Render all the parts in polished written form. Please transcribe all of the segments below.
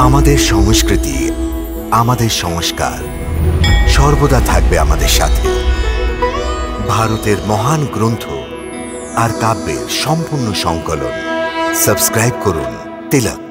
আমাদের সংস্কৃতি, আমাদের সংস্কার সর্বদা থাকবে আমাদের সাথে। ভারতের মহান গ্রন্থ আর কাব্যের সম্পূর্ণ সংকলন। সাবস্ক্রাইব করুন তিলক।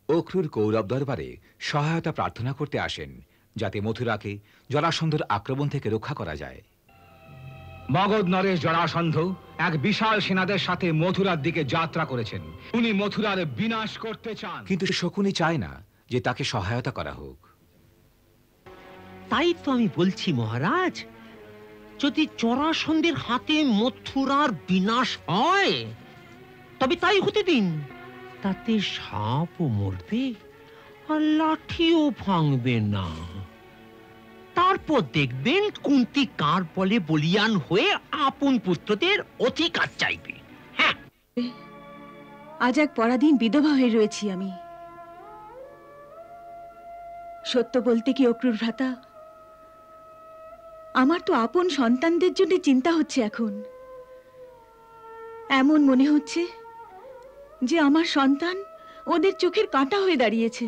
অক্রুর কৌরব দরবারে সহায়তা প্রার্থনা করতে আসেন, যাতে মথুরাকে জরাসন্ধর আক্রমণ থেকে রক্ষা করা যায়। মগধ নরেশ জরাসন্ধ এক বিশাল সেনাদের সাথে মথুরার দিকে যাত্রা করেছেন। উনি মথুরার বিনাশ করতে চান, কিন্তু শকুনি চায় না যে তাকে সহায়তা করা হোক। তাই তো আমি বলছি মহারাজ, যদি জরাসন্ধের হাতে মথুরার বিনাশ হয় তবে তাই হতে দিন। তাতে সাপও মরবে আর লাঠিও ভাঙবে না। তারপর দেখবেন কুন্তি কার বলে বলিয়ান হয়ে আপন পুত্রদের অধিকার চাইবে। হ্যাঁ, আজ এক পরাধীন বিধবা হয়ে রয়েছি আমি। সত্য বলতে কি অক্রুর ভ্রাতা, আমার তো আপন সন্তানদের জন্য চিন্তা হচ্ছে এখন। এমন মনে হচ্ছে যে আমার সন্তান ওদের চোখের কাঁটা হয়ে দাঁড়িয়েছে।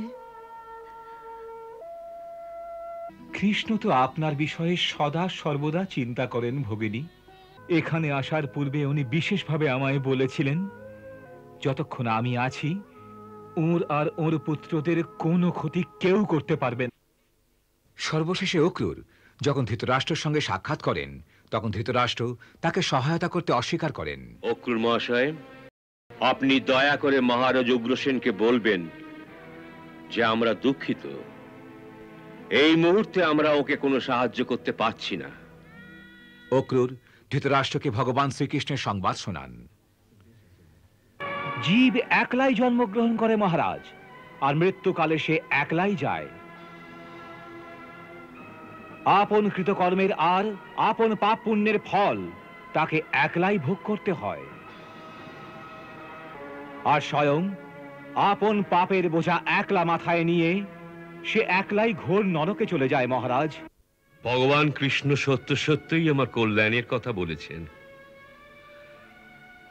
কৃষ্ণ তো আপনার বিষয়ে সদা সর্বদা চিন্তা করেন ভগিনী। এখানে আসার পূর্বে উনি বিশেষভাবে আমায় বলেছিলেন, যতক্ষণ আমি আছি ওর আর ওর পুত্রদের কোনো ক্ষতি কেউ করতে পারবেন। সর্বশেষে অক্রুর যখন ধৃতরাষ্ট্রের সঙ্গে সাক্ষাৎ করেন, তখন ধৃতরাষ্ট্র তাকে সহায়তা করতে অস্বীকার করেন। অক্রুর মহাশয়, আপনি দয়া করে মহারাজ উগ্রসেনকে বলবেন যে আমরা দুঃখিত, এই মুহূর্তে আমরা ওকে কোনো সাহায্য করতে পারছি না। অক্রুর ধৃতরাষ্ট্রকে ভগবান শ্রীকৃষ্ণের সংবাদ শোনান। জীব একলাই জন্মগ্রহণ করে মহারাজ, আর মৃত্যুকালে সে একলাই যায়। আপন কৃতকর্মের আর আপন পাপ পুণ্যের ফল তাকে একলাই ভোগ করতে হয়। আর স্বয়ং আপন পাপের বোঝা একলা মাথায় নিয়ে সে একলাই ঘোর নরকে চলে যায় মহারাজ। ভগবান কৃষ্ণ সত্য সত্যই আমার কল্যাণের কথা বলেছেন,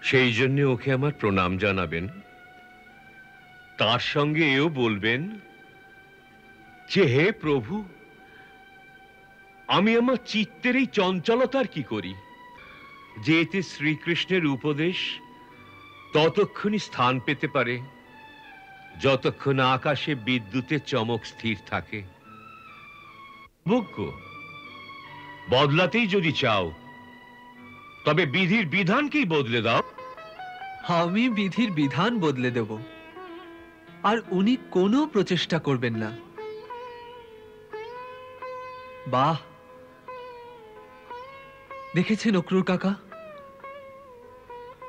সেই জন্য ওকে আমার প্রণাম জানাবেন। তার সঙ্গে এও বলবেন যে হে প্রভু, আমি আমার চিত্তের এই চঞ্চলতার কি করি, যে এতে শ্রীকৃষ্ণের উপদেশ ততক্ষণই স্থান পেতে পারে যতক্ষণ আকাশে বিদ্যুতের চমক স্থির থাকে। ভোগ্য বদলাতেই যদি চাও তবে বিধির বিধানকেই বদলে দাও। আমি বিধির বিধান বদলে দেব, আর উনি কোনো প্রচেষ্টা করবেন না। বাহ, দেখেছেন অক্রুর কাকা,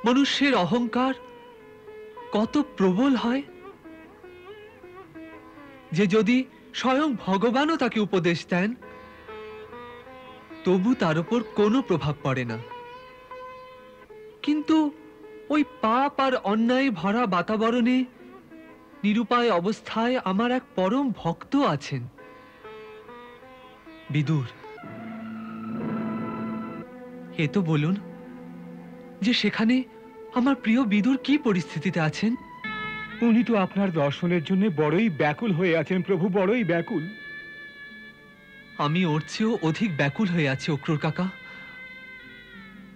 মনুষ্যের অহংকার কত প্রবল হয়, যে যদি স্বয়ং ভগবানও তাকে উপদেশ দেন তবু তার উপর কোনো প্রভাব পড়ে না। কিন্তু ওই পাপ আর অন্যায় ভরা বাতাবরণে নিরুপায় অবস্থায় আমার এক পরম ভক্ত আছেন, বিদুর। এ তো বলুন যে সেখানে আমার প্রিয় বিদুর কি পরিস্থিতিতে আছেন? উনি তো আপনার দর্শনের জন্য বড়ই ব্যাকুল হয়ে আছেন প্রভু, বড়ই ব্যাকুল। আমি ওর চেয়েও অধিক ব্যাকুল হয়ে আছি অক্রুর কাকা,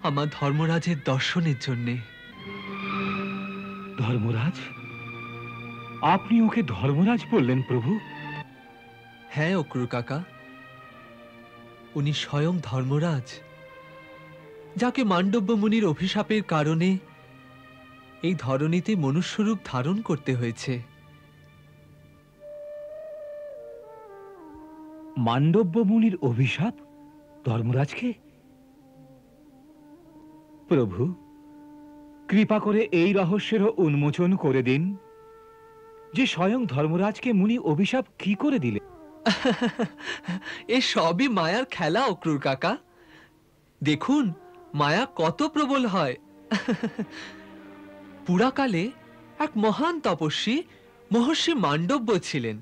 আমার ধর্মরাজের দর্শনের জন্যে। ধর্মরাজ? আপনি ওকে ধর্মরাজ বললেন প্রভু? হ্যাঁ অক্রুর কাকা, উনি স্বয়ং ধর্মরাজ, যাকে মান্ডব্য মুনির অভিশাপের কারণে এই ধরণীতে মনুষ্যরূপ ধারণ করতে হয়েছে। মান্ডব্য মুনির অভিশাপ ধর্মরাজকে? প্রভু, কৃপা করে এই রহস্যেরও উন্মোচন করে দিন যে স্বয়ং ধর্মরাজকে মুনি অভিশাপ কি করে দিলে। এ সবই মায়ার খেলা অক্রুর কাকা। দেখুন মায়া কত প্রবল হয়। পুরাকালে এক মহান তপস্বী মহর্ষি মান্ডব্য ছিলেন।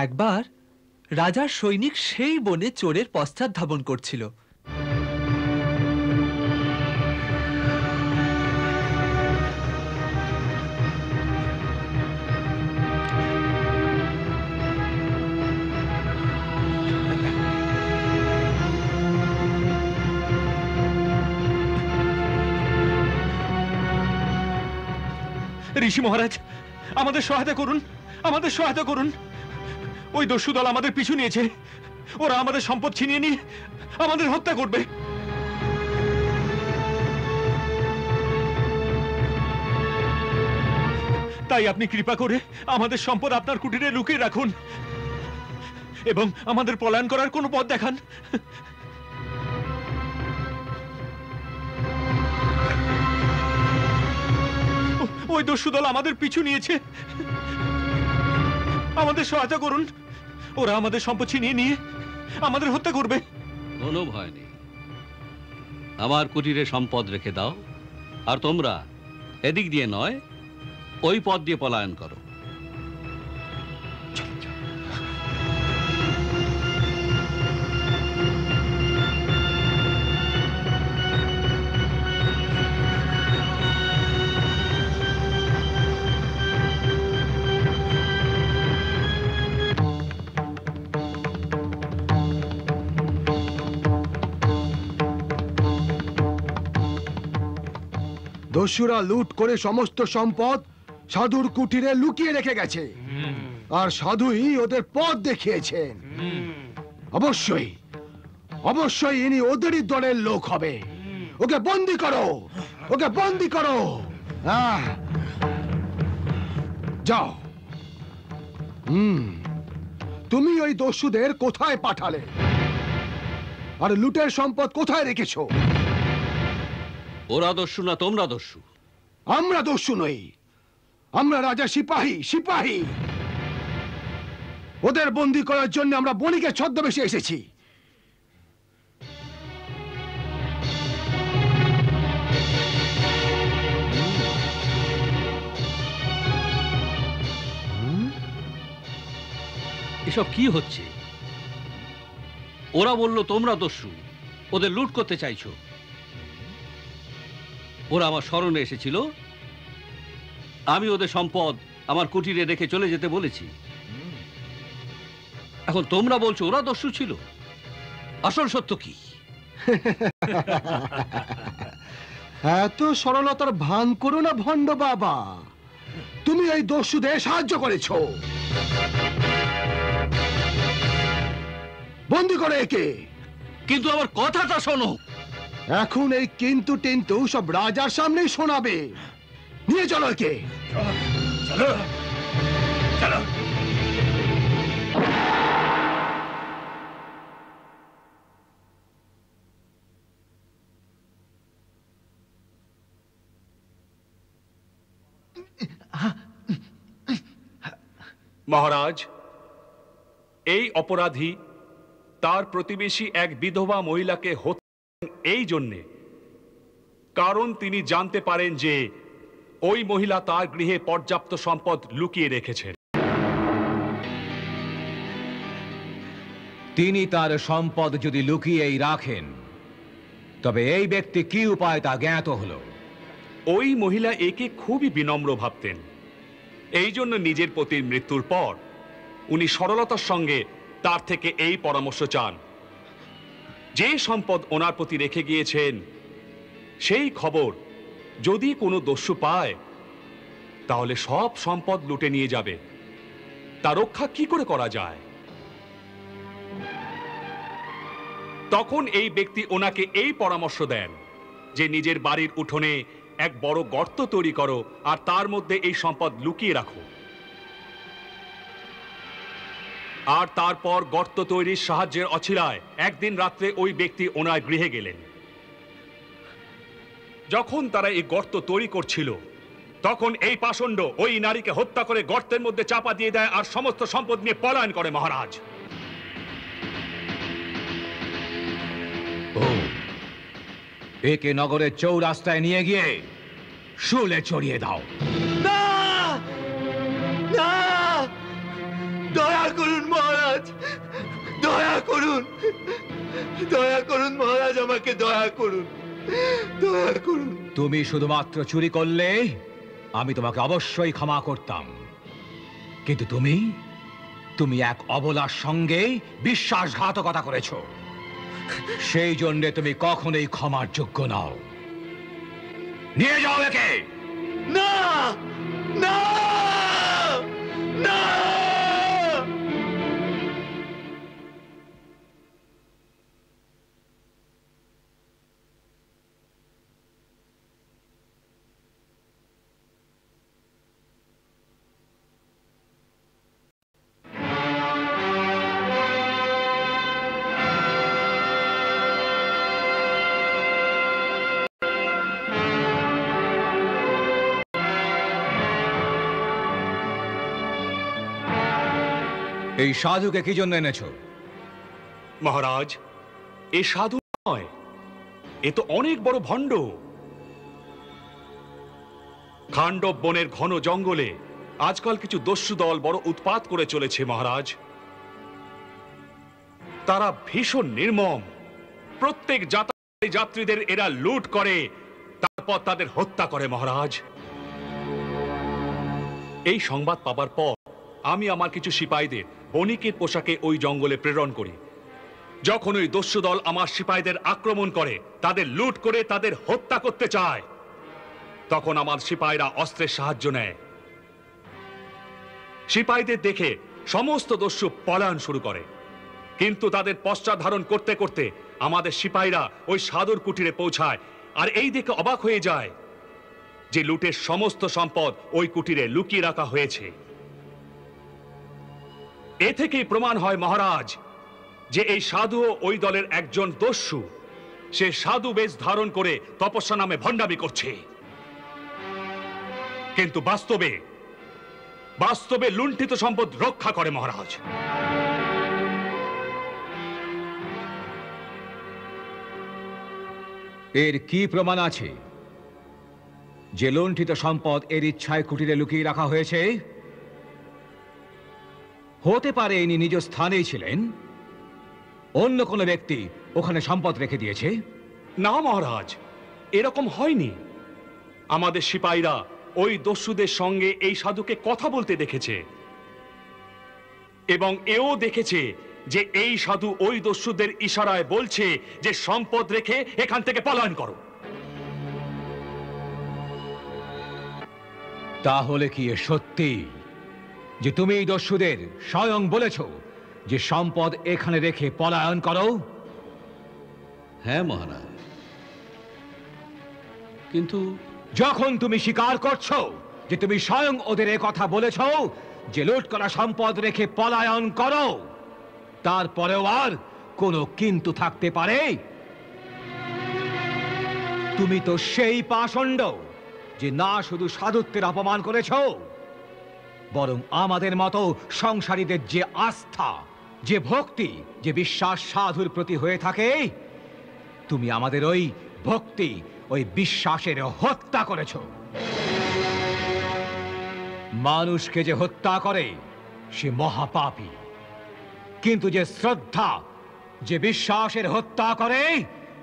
একবার রাজার সৈনিক সেই বনে চোরের পশ্চাৎ ধাবন করছিল। ঋষি মহারাজ, আমাদের সহায়তা করুন, আমাদের সহায়তা করুন। ওই দস্যু দল আমাদের পিছু নিয়েছে, ওরা আমাদের সম্পদ ছিনিয়ে নিয়ে আমাদের হত্যা করবে। তাই আপনি কৃপা করে আমাদের সম্পদ আপনার কুটিরে লুকিয়ে রাখুন এবং আমাদের পলায়ন করার কোনো পথ দেখান। ওই দস্যু দল আমাদের পিছু নিয়েছে, আমাদের সহায়তা করুন। ওরা আমাদের সম্পদ ছিনিয়ে নিয়ে আমাদের হত্যা করবে। কোনো ভয় নেই, আমার কুটিরে সম্পদ রেখে দাও, আর তোমরা এদিক দিয়ে নয় ওই পথ দিয়ে পলায়ন করো। দস্যুরা লুট করে সমস্ত সম্পদ সাধুর কুটিরে লুকিয়ে রেখে গেছে, আর সাধুই ওদের পথ দেখিয়েছেন। অবশ্যই অবশ্যই ইনি ওদেরই দলের লোক হবে। ওকে বন্দি করো, ওকে বন্দি করো। যাও। তুমি ওই দস্যুদের কোথায় পাঠালে, আর লুটের সম্পদ কোথায় রেখেছো? ওরা দস্যু না, তোমরা দস্যু। আমরা দস্যু নই, আমরা রাজা সিপাহী। সিপাহী ওদের বন্দি করার জন্য আমরা বণিকের ছদ্মবেশে এসেছি। এসব কি হচ্ছে? ওরা বলল তোমরা দস্যু, ওদের লুট করতে চাইছো। ওরা আমার স্মরণে এসেছিল, আমি ওদের সম্পদ আমার কুটিরে রেখে চলে যেতে বলেছি। এখন তোমরা বলছো ওরা দস্যু ছিল। আসল সত্য কি? এত সরলতার ভান করো না ভণ্ড বাবা। তুমি এই দস্যুদের সাহায্য করেছো। বন্দি করে একে। কিন্তু আমার কথাটা শোনো। এখন এই কিন্তু টিন্তু সব রাজার সামনেই শোনাবে। নিয়ে চলো একে। চলো চলো। মহারাজ, এই অপরাধী তার প্রতিবেশী এক বিধবা মহিলাকে হত্যা এই জন্যে কারণ তিনি জানতে পারেন যে ওই মহিলা তার গৃহে পর্যাপ্ত সম্পদ লুকিয়ে রেখেছেন। তিনি তার সম্পদ যদি লুকিয়েই রাখেন, তবে এই ব্যক্তি কি উপায় তা জ্ঞাত হলো। ওই মহিলা একে খুবই বিনম্র ভাবতেন। এই জন্য নিজের পতির মৃত্যুর পর উনি সরলতার সঙ্গে তার থেকে এই পরামর্শ চান, যে সম্পদ ওনার প্রতি রেখে গিয়েছেন সেই খবর যদি কোনো দস্যু পায় তাহলে সব সম্পদ লুটে নিয়ে যাবে। তা রক্ষা কি করে করা যায়? তখন এই ব্যক্তি ওনাকে এই পরামর্শ দেন যে নিজের বাড়ির উঠোনে এক বড় গর্ত তৈরি করো আর তার মধ্যে এই সম্পদ লুকিয়ে রাখো। আর তারপর গর্ত তৈরির সাহায্যের অছিলায় একদিন রাত্রে ওই ব্যক্তি ওনার গৃহে গেলেন। যখন তারা এই গর্ত তৈরি করছিল তখন এই পাষণ্ড ওই নারীকে হত্যা করে গর্তের মধ্যে চাপা দিয়ে দেয় আর সমস্ত সম্পদ নিয়ে পলায়ন করে মহারাজ। একে নগরের চৌরাস্তায় নিয়ে গিয়ে শুলে চড়িয়ে দাও। না না, দয়া করুন মহারাজ, দয়া করুন, দয়া করুন মহারাজ, আমাকে দয়া করুন, দয়া করুন। তুমি শুধুমাত্র চুরি করলে আমি তোমাকে অবশ্যই ক্ষমা করতাম, কিন্তু তুমি এক অবলার সঙ্গে বিশ্বাসঘাতকতা করেছো, সেই জন্যে তুমি কখনোই ক্ষমার যোগ্য নও। নিয়ে যাও একে। না না না। এই সাধুকে কি জন্য এনেছো? মহারাজ, এ সাধু নয়, এ তো অনেক বড় ভণ্ড। খান্ডব বনের ঘন জঙ্গলে আজকাল কিছু দস্যু দল বড় উৎপাত করে চলেছে মহারাজ। তারা ভীষণ নির্মম। প্রত্যেক যাত্রীদের এরা লুট করে, তারপর তাদের হত্যা করে মহারাজ। এই সংবাদ পাবার পর আমি আমার কিছু সিপাহীদের বণিকের পোশাকে ওই জঙ্গলে প্রেরণ করি। যখন ওই দস্যু দল আমার সিপাহীদের আক্রমণ করে, তাদের লুট করে তাদের হত্যা করতে চায়, তখন আমার সিপাহীরা অস্ত্রের সাহায্য নেয়। সিপাহীদের দেখে সমস্ত দস্যু পলায়ন শুরু করে, কিন্তু তাদের পশ্চাৎ ধারণ করতে করতে আমাদের সিপাহীরা ওই সাধুর কুটিরে পৌঁছায়, আর এই দেখে অবাক হয়ে যায় যে লুটের সমস্ত সম্পদ ওই কুটিরে লুকিয়ে রাখা হয়েছে। এ থেকেই প্রমাণ হয় মহারাজ যে এই সাধু ওই দলের একজন দস্যু। সে সাধু বেশ ধারণ করে তপস্যা নামে ভণ্ডামি করছে, কিন্তু বাস্তবে লুণ্ঠিত সম্পদ রক্ষা করে মহারাজ। এর কি প্রমাণ আছে যে লুণ্ঠিত সম্পদ এর ইচ্ছায় কুটিরে লুকিয়ে রাখা হয়েছে? হতে পারে ইনি নিজ স্থানেই ছিলেন, অন্য কোনো ব্যক্তি ওখানে সম্পদ রেখে দিয়েছে। না মহারাজ, এরকম হয়নি। আমাদের সিপাহীরা ওই দস্যুদের সঙ্গে এই সাধুকে কথা বলতে দেখেছে, এবং এও দেখেছে যে এই সাধু ওই দস্যুদের ইশারায় বলছে যে সম্পদ রেখে এখান থেকে পলায়ন করো। তাহলে কি এ সত্যি যে তুমি এই দস্যুদের স্বয়ং বলেছ যে সম্পদ এখানে রেখে পলায়ন করো? হ্যাঁ মহারাজ, কিন্তু যখন তুমি স্বীকার করছো যে তুমি স্বয়ং ওদের এ কথা বলেছ যে লুট করা সম্পদ রেখে পলায়ন করো, তারপরেও আর কোনো কিন্তু থাকতে পারে? তুমি তো সেই পাষণ্ড যে না শুধু সাধুত্বের অপমান করেছ, বরং আমাদের মতো সংসারীদের যে আস্থা, যে ভক্তি, যে বিশ্বাস সাধুর প্রতি হয়ে থাকে, তুমি আমাদের ওই ভক্তি, ওই বিশ্বাসের হত্যা করেছ। মানুষকে যে হত্যা করে সে মহাপাপী, কিন্তু যে শ্রদ্ধা, যে বিশ্বাসের হত্যা করে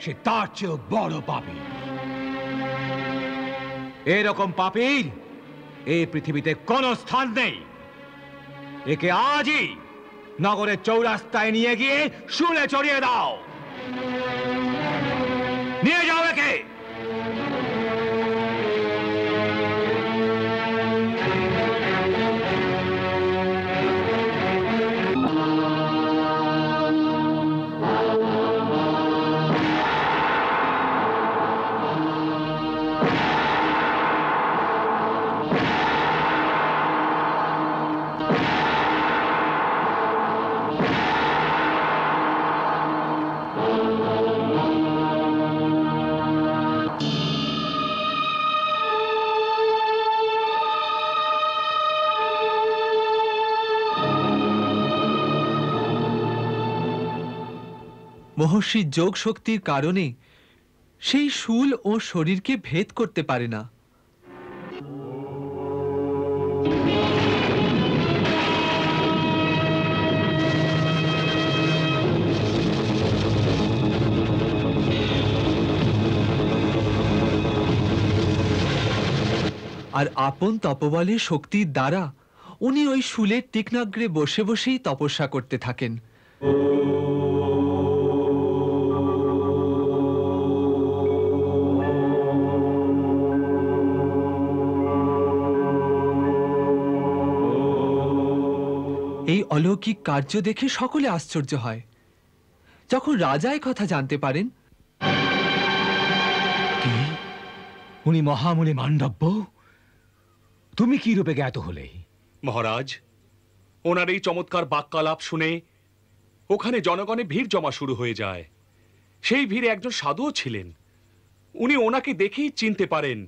সে তার চেয়েও বড় পাপী। এরকম পাপীর এই পৃথিবীতে কোনো স্থান নেই। একে আজই নগরের চৌরাস্তায় নিয়ে গিয়ে শুলে চড়িয়ে দাও। নিয়ে যাও একে। মহর্ষির যোগ শক্তির কারণে সেই শূল ও শরীরকে ভেদ করতে পারে না। আর আপন তপবলের শক্তির দ্বারা উনি ওই শূলের তীক্ষ্ণাগ্রে বসে বসেই তপস্যা করতে থাকেন। এই অলৌকিক কার্য দেখে সকলে আশ্চর্য হয়। যখন রাজা এই কথা জানতে পারেন, কি উনি মহামুনি মান্ডব্য? তুমি কি রূপে জ্ঞাত হলে? মহারাজ, ওনার এই চমৎকার বাক্যালাপ শুনে ওখানে জনগণে ভিড় জমা শুরু হয়ে যায়। সেই ভিড়ে একজন সাধুও ছিলেন। উনি ওনাকে দেখেই চিনতে পারেন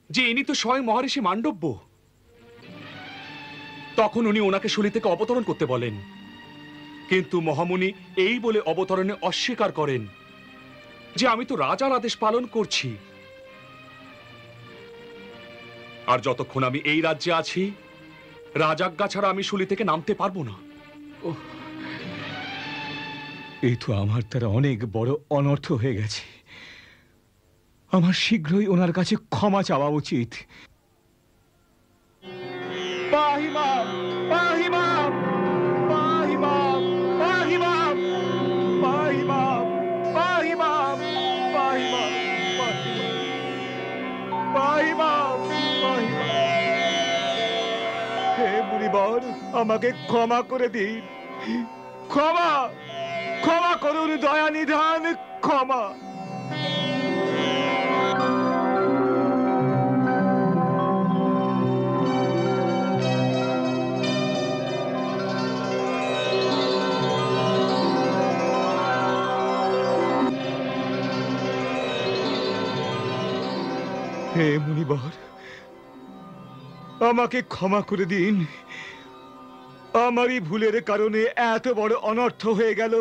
যে ইনি তো স্বয়ং মহর্ষি মান্ডব্য। তখন উনি ওনাকে শুলি থেকে অবতরণ করতে বলেন, কিন্তু মহামুনি এই বলে অবতরণে অস্বীকার করেন যে আমি তো রাজার আদেশ পালন করছি, আর যতক্ষণ আমি এই রাজ্যে আছি রাজাজ্ঞা ছাড়া আমি শুলি থেকে নামতে পারবো না। এই তো আমার দ্বারা অনেক বড় অনর্থ হয়ে গেছে। আমার শীঘ্রই ওনার কাছে ক্ষমা চাওয়া উচিত। হে মুনিবর, আমাকে ক্ষমা করে দিন। ক্ষমা, ক্ষমা করুন দয়া নিধান, ক্ষমা। হে মুনিবর, আমাকে ক্ষমা করে দিন। আমারই ভুলের কারণে এত বড় অনর্থ হয়ে গেল।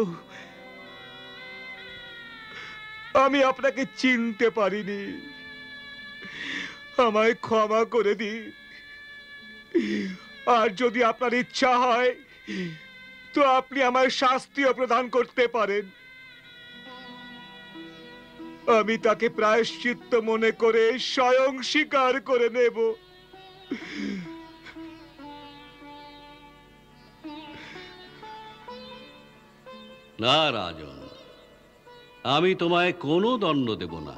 আমি আপনাকে চিনতে পারিনি, আমায় ক্ষমা করে দিন। আর যদি আপনার ইচ্ছা হয় তো আপনি আমায় শাস্তিও প্রদান করতে পারেন। আমি তাকে প্রায়শ্চিত্ত মনে করে স্বয়ং স্বীকার করে নেব। না রাজন, আমি তোমায় কোনো দণ্ড দেব না।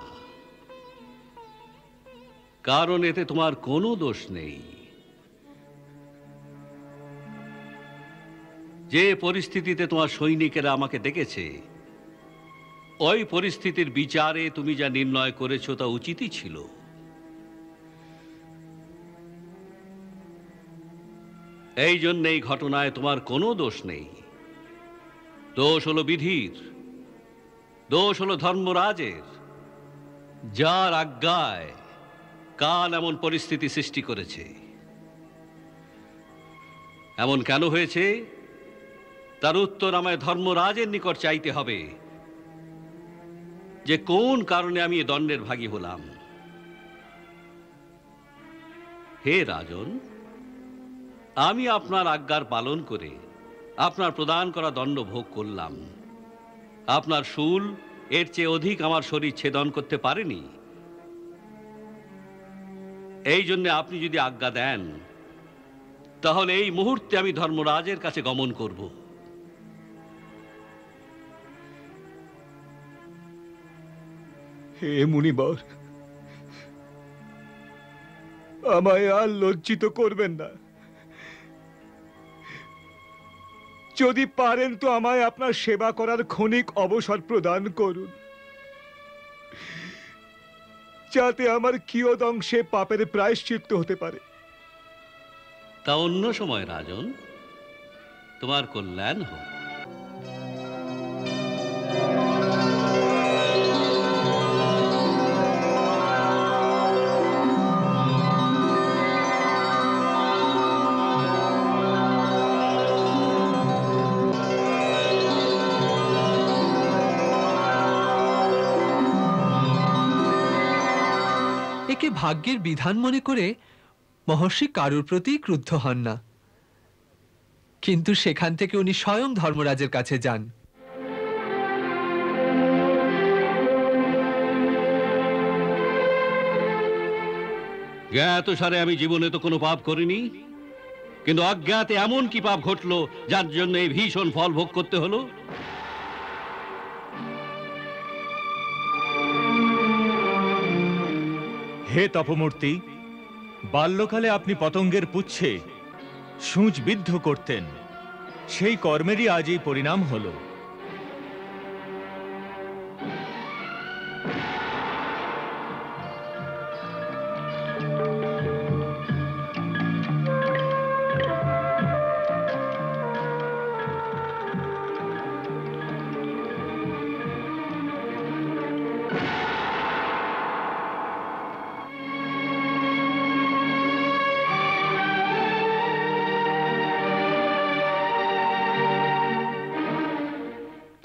কারণ এতে তোমার কোনো দোষ নেই। যে পরিস্থিতিতে তোমার সৈনিকেরা আমাকে ডেকেছে, ওই পরিস্থিতির বিচারে তুমি যা নির্ণয় করেছো তা উচিতই ছিল। এই জন্য এই ঘটনায় তোমার কোনো দোষ নেই। দোষ হলো বিধির, দোষ হলো ধর্মরাজের, যার আজ্ঞায় কাল এমন পরিস্থিতি সৃষ্টি করেছে। এমন কেন হয়েছে তার উত্তর আমায় ধর্মরাজের নিকট চাইতে হবে, যে কোন কারণে আমি এ দণ্ডের ভাগী হলাম। হে রাজন, আমি আপনার আজ্ঞার পালন করে আপনার প্রদান করা দণ্ড ভোগ করলাম। আপনার শূল এর চেয়ে অধিক আমার শরীর ছেদন করতে পারেনি। এই জন্য আপনি যদি আজ্ঞা দেন, তাহলে এই মুহূর্তে আমি ধর্মরাজের কাছে গমন করব। হে মুনিবর, আমায় আর লজ্জিত করবেন না। যদি পারেন তো আমায় আপনার সেবা করার ক্ষণিক অবসর প্রদান করুন, যাতে আমার কিয়দংশে পাপের প্রায়শ্চিত্ত হতে পারে। তা অন্য সময় রাজন, তোমার কল্যাণ হোক। একে ভাগ্যের বিধান মনে করে মহর্ষি কারুর প্রতি ক্রুদ্ধ হন না, কিন্তু সেখান থেকে উনি স্বয়ং ধর্মরাজের কাছে যান। জ্ঞাতসারে আমি জীবনে তো কোনো পাপ করিনি, কিন্তু অজ্ঞাতে এমন কি পাপ ঘটলো যার জন্য এই ভীষণ ফল ভোগ করতে হলো? হে তপমূর্তি, বাল্যকালে আপনি পতঙ্গের পুচ্ছে সূঁচ বিদ্ধ করতেন, সেই কর্মেরই আজ এই পরিণাম হলো।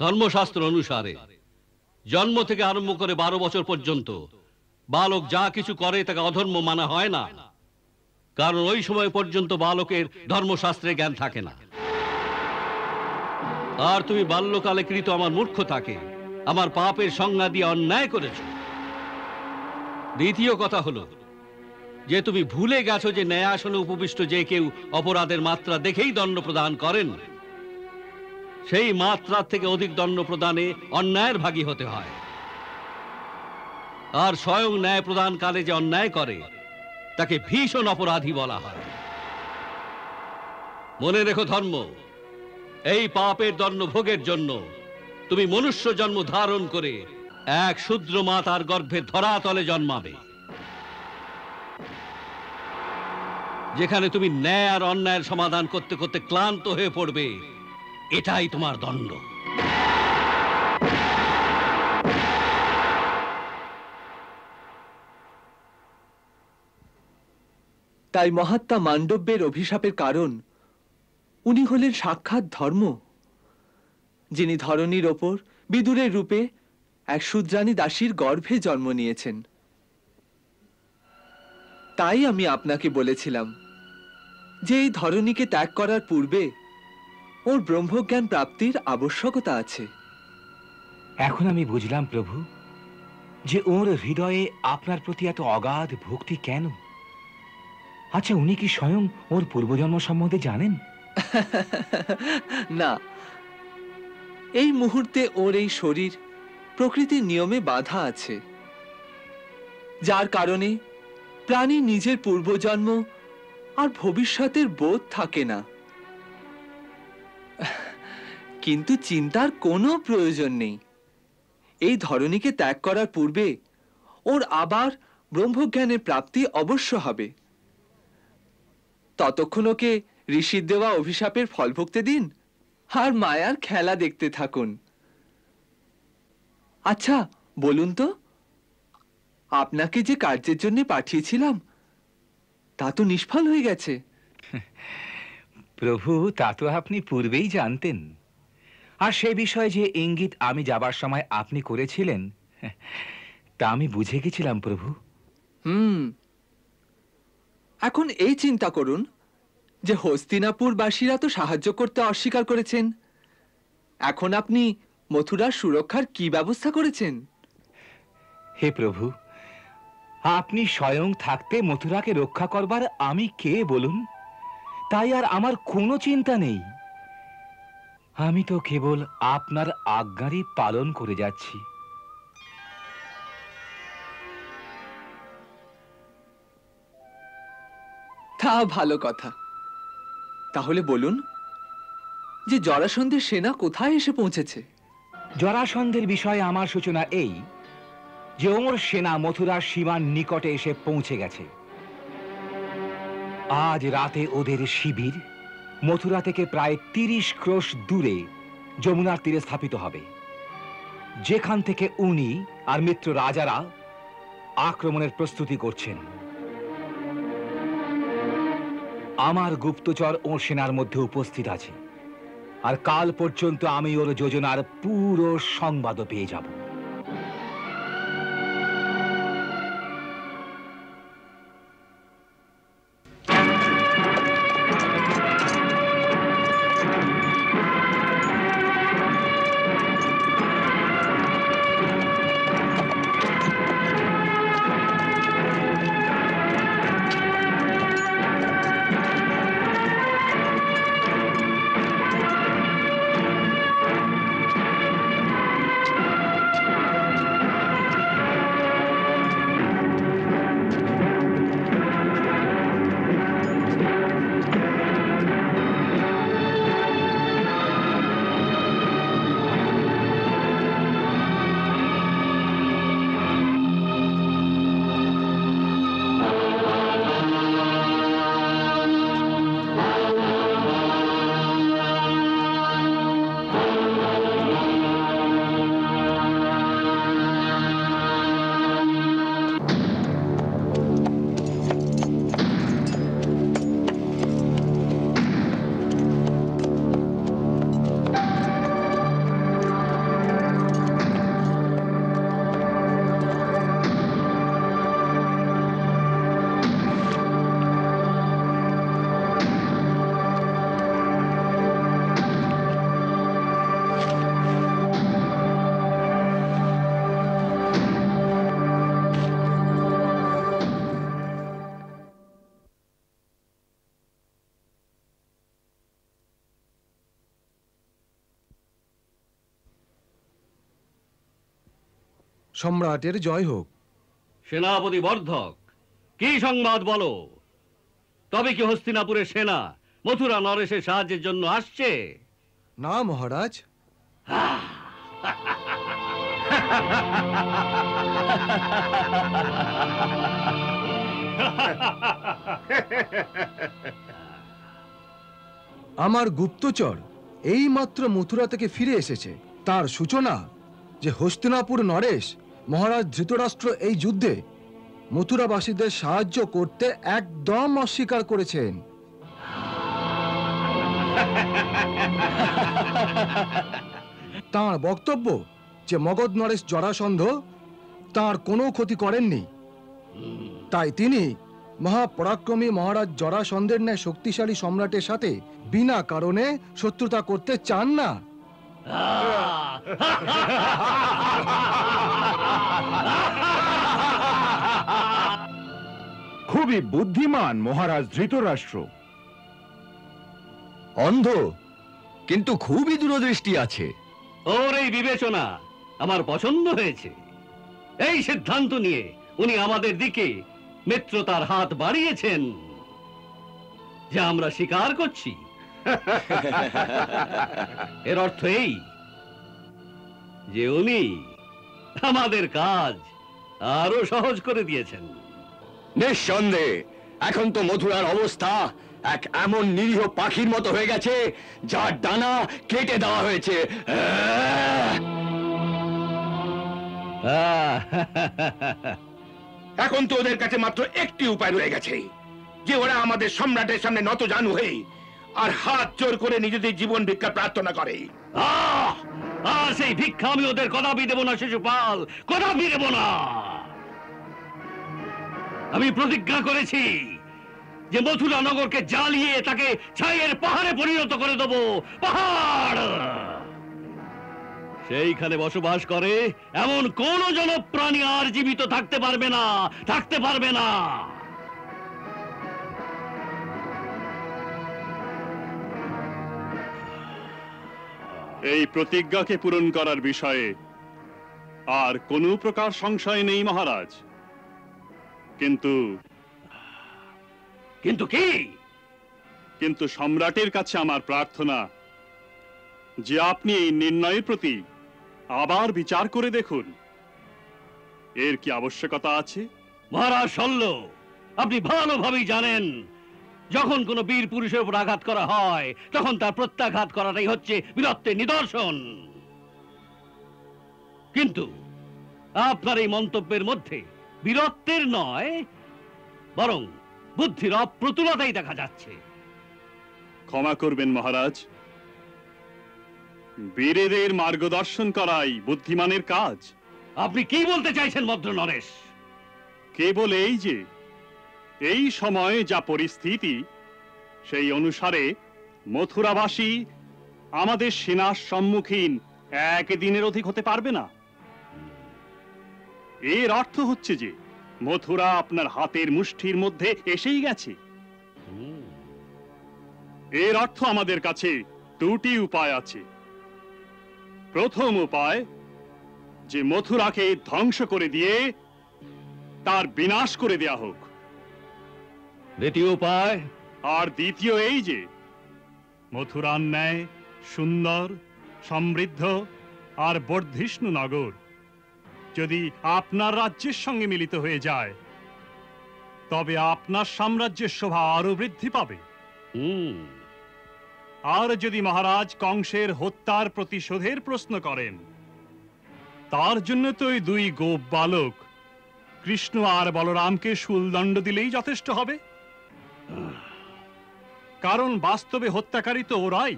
ধর্মশাস্ত্র অনুসারে জন্ম থেকে আরম্ভ করে 12 বছর পর্যন্ত বালক যা কিছু করে তাকে অধর্ম মানা হয় না, কারণ ওই সময় পর্যন্ত বালকের ধর্মশাস্ত্রের জ্ঞান থাকে না। আর তুমি বাল্যকালে কৃত আমার মূর্খতাকে আমার পাপের সংজ্ঞা দিয়ে অন্যায় করেছ। দ্বিতীয় কথা হলো যে তুমি ভুলে গেছো যে ন্যায়াসনে উপবিষ্ট যে কেউ অপরাধের মাত্রা দেখেই দণ্ড প্রদান করেন, সেই মাত্রার থেকে অধিক দণ্ড প্রদানে অন্যায়ের ভাগী হতে হয়। আর স্বয়ং ন্যায় প্রদানকালে যে অন্যায় করে তাকে ভীষণ অপরাধী বলা হয়। মনে রেখো ধর্ম, এই পাপের দণ্ড ভোগের জন্য তুমি মনুষ্য জন্ম ধারণ করে এক শূদ্র মাতার গর্ভে ধরাতলে জন্মাবে, যেখানে তুমি ন্যায় আর অন্যায়ের সমাধান করতে করতে ক্লান্ত হয়ে পড়বে। এটাই তোমার দণ্ড। তাই মহাত্মা মান্ডব্যের অভিশাপের কারণ উনি হলেন সাক্ষাৎ ধর্ম, যিনি ধরণীর ওপর বিদুরের রূপে এক শূদ্রাণী দাসীর গর্ভে জন্ম নিয়েছেন। তাই আমি আপনাকে বলেছিলাম যে এই ধরণীকে ত্যাগ করার পূর্বে ওর ব্রহ্মজ্ঞান প্রাপ্তির আবশ্যকতা আছে। এখন আমি বুঝলাম প্রভু যে ওর হৃদয়ে আপনার প্রতি এত অগাধ ভক্তি কেন। আচ্ছা, উনি কি স্বয়ং ওর পূর্বজন্ম সম্বন্ধে জানেন? না, এই মুহূর্তে ওর এই শরীর প্রকৃতির নিয়মে বাধা আছে, যার কারণে প্রাণী নিজের পূর্বজন্ম আর ভবিষ্যতের বোধ থাকে না, কিন্তু চিন্তার কোনো প্রয়োজন নেই। এই ধরনীকে ত্যাগ করার পূর্বে ওর আবার ব্রহ্মজ্ঞানের প্রাপ্তি অবশ্য হবে। ততক্ষণ ওকে ঋষির দেওয়া অভিশাপের ফল ভুগতে দিন আর মায়ার খেলা দেখতে থাকুন। আচ্ছা বলুন তো, আপনাকে যে কার্যের জন্য পাঠিয়েছিলাম তা তো নিষ্ফল হয়ে গেছে। প্রভু, তা তো আপনি পূর্বেই জানতেন। আর সে বিষয়ে যে ইঙ্গিত আমি যাবার সময় আপনি করেছিলেন তা আমি বুঝে গেছিলাম প্রভু। এখন এই চিন্তা করুন যে হস্তিনাপুরবাসীরা তো সাহায্য করতে অস্বীকার করেছেন, এখন আপনি মথুরার সুরক্ষার কি ব্যবস্থা করেছেন? হে প্রভু, আপনি স্বয়ং থাকতে মথুরাকে রক্ষা করবার আমি কে বলুন? তাই আর আমার কোনো চিন্তা নেই। আমি তো কেবল আপনার আজ্ঞারই পালন করে যাচ্ছি। তা ভালো কথা। তাহলে বলুন যে জরাসন্ধের সেনা কোথায় এসে পৌঁছেছে? জরাসন্ধের বিষয়ে আমার সূচনা এই যে ওর সেনা মথুরার সীমার নিকটে এসে পৌঁছে গেছে। আজ রাতে ওদের শিবির মথুরা থেকে প্রায় 30 ক্রোশ দূরে যমুনার তীরে স্থাপিত হবে, যেখান থেকে উনি আর মিত্র রাজারা আক্রমণের প্রস্তুতি করছেন। আমার গুপ্তচর ও সেনার মধ্যে উপস্থিত আছে, আর কাল পর্যন্ত আমি ওর যোজনার পুরো সংবাদও পেয়ে যাব। সম্রাটের জয় হোক। সেনাপতি বর্ধক, কি সংবাদ বলো? তবে কি হস্তিনাপুরের সেনা মথুরা নরেশের সাহায্যের জন্য আসছে? না মহারাজ। আমার গুপ্তচর এইমাত্র মথুরা থেকে ফিরে এসেছে। তার সূচনা যে হস্তিনাপুর নরেশ মহারাজ ধৃতরাষ্ট্র এই যুদ্ধে মথুরাবাসীদের সাহায্য করতে একদম অস্বীকার করেছেন। তাঁর বক্তব্য যে মগধ নরেশ জরাসন্ধ তাঁর কোনো ক্ষতি করেননি, তাই তিনি মহাপরাক্রমী মহারাজ জরাসন্ধের ন্যায় শক্তিশালী সম্রাটের সাথে বিনা কারণে শত্রুতা করতে চান না। খুবই বুদ্ধিমান মহারাজ ধৃতরাষ্ট্র। অন্ধ কিন্তু খুবই দূরদৃষ্টি আছে। ওর এই বিবেচনা আমার পছন্দ হয়েছে। এই সিদ্ধান্ত নিয়ে উনি আমাদের দিকে মিত্রতার হাত বাড়িয়েছেন, যা আমরা স্বীকার করছি। এর অর্থ এই যে উনি আমাদের কাজ আরো সহজ করে দিয়েছেন। নিঃসন্দেহে এখন তো মথুরার অবস্থা এক এমন নিরীহ পাখির মতো হয়ে গেছে যার ডানা কেটে দেওয়া হয়েছে। এখন তো ওদের কাছে মাত্র একটি উপায় রয়ে গেছে, যে ওরা আমাদের সম্রাটের সামনে নতজানু হয়ে আর হাত জোর করে নিজেদের জীবন ভিক্ষা প্রার্থনা করে। আর সেই ভিক্ষা আমি ওদের কদাপি দেব না শিশুপাল, কদাপি দেব না। আমি প্রতিজ্ঞা করেছি যে মথুরা নগরকে জ্বালিয়ে তাকে ছাইয়ের পাহাড়ে পরিণত করে দেব। পাহাড় সেইখানে বসবাস করে এমন কোন জনপ্রাণী আর জীবিত থাকতে পারবে না, থাকতে পারবে না। এই প্রতিজ্ঞাকে পূরণ করার বিষয়ে আর কোনো প্রকার সংশয় নেই মহারাজ। কিন্তু কিন্তু কি? কিন্তু সম্রাটের কাছে আমার প্রার্থনা যে আপনি এই নির্ণয়ের প্রতি আবার বিচার করে দেখুন। এর কি আবশ্যকতা আছে? মহারাজ শল্য, আপনি ভালোভাবেই জানেন যখন কোনো বীর পুরুষের উপর আঘাত করা হয় তখন তার প্রত্যাঘাত করাটাই হচ্ছে বীরত্বের নিদর্শন। কিন্তু আপনার এই মন্তব্যের মধ্যে বীরত্বের নয় বরং বুদ্ধির অপ্রতুলতাই দেখা যাচ্ছে। ক্ষমা করবেন মহারাজ, বীরেদের মার্গদর্শন করাই বুদ্ধিমানের কাজ। আপনি কি বলতে চাইছেন মদ্র নরেশ? কেবল এই যে এই সময়ে যা পরিস্থিতি সেই অনুসারে মথুরাবাসী আমাদের সেনার সম্মুখীন একদিনের অধিক হতে পারবে না। এর অর্থ হচ্ছে যে মথুরা আপনার হাতের মুষ্টির মধ্যে এসেই গেছে। এর অর্থ আমাদের কাছে দুটি উপায় আছে। প্রথম উপায় যে মথুরাকে ধ্বংস করে দিয়ে তার বিনাশ করে দেয়া হোক। দ্বিতীয় উপায়? আর দ্বিতীয় এই যে মথুরার ন্যায় সুন্দর, সমৃদ্ধ আর বর্ধিষ্ণু নগর যদি আপনার রাজ্যের সঙ্গে মিলিত হয়ে যায় তবে আপনার সাম্রাজ্যের শোভা আরো বৃদ্ধি পাবে। আর যদি মহারাজ কংসের হত্যার প্রতিশোধের প্রশ্ন করেন তার জন্য তো ওই দুই গোপ বালক কৃষ্ণ আর বলরামকে শুলদণ্ড দিলেই যথেষ্ট হবে। কারণ বাস্তবে হত্যাকারী তো ওরাই।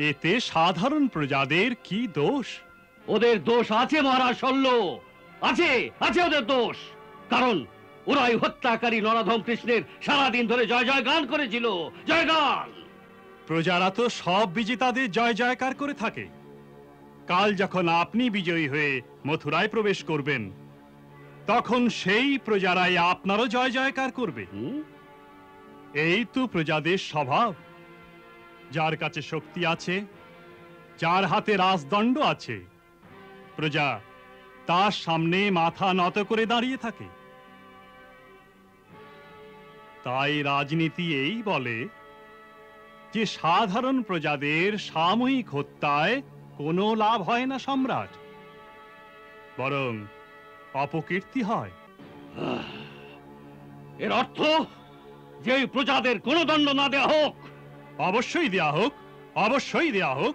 এতে সাধারণ প্রজাদের কি দোষ? ওদের দোষ আছে মহারাজ শল্য, আছে আছে ওদের দোষ। কারণ ওরাই হত্যাকারী নরাধম কৃষ্ণের সারাদিন ধরে জয় জয় গান করেছিল। জয় গান। প্রজারা তো সব বিজেতাদের জয় জয়কার করে থাকে। কাল যখন আপনি বিজয়ী হয়ে মথুরায় প্রবেশ করবেন তখন সেই প্রজারাই আপনারও জয় জয়কার করবে। এই তো প্রজাদের স্বভাব। যার কাছে শক্তি আছে, যার হাতে রাজদণ্ড আছে, প্রজা তার সামনে মাথা নত করে দাঁড়িয়ে থাকে। তাই রাজনীতি এই বলে যে সাধারণ প্রজাদের সাময়িক হত্যায় কোনো লাভ হয় না সম্রাট, বরং অপকীর্তি হয়। এর অর্থ যে ওই প্রজাদের কোনো দণ্ড না দেয়া হোক। অবশ্যই দেয়া হোক, অবশ্যই দেয়া হোক,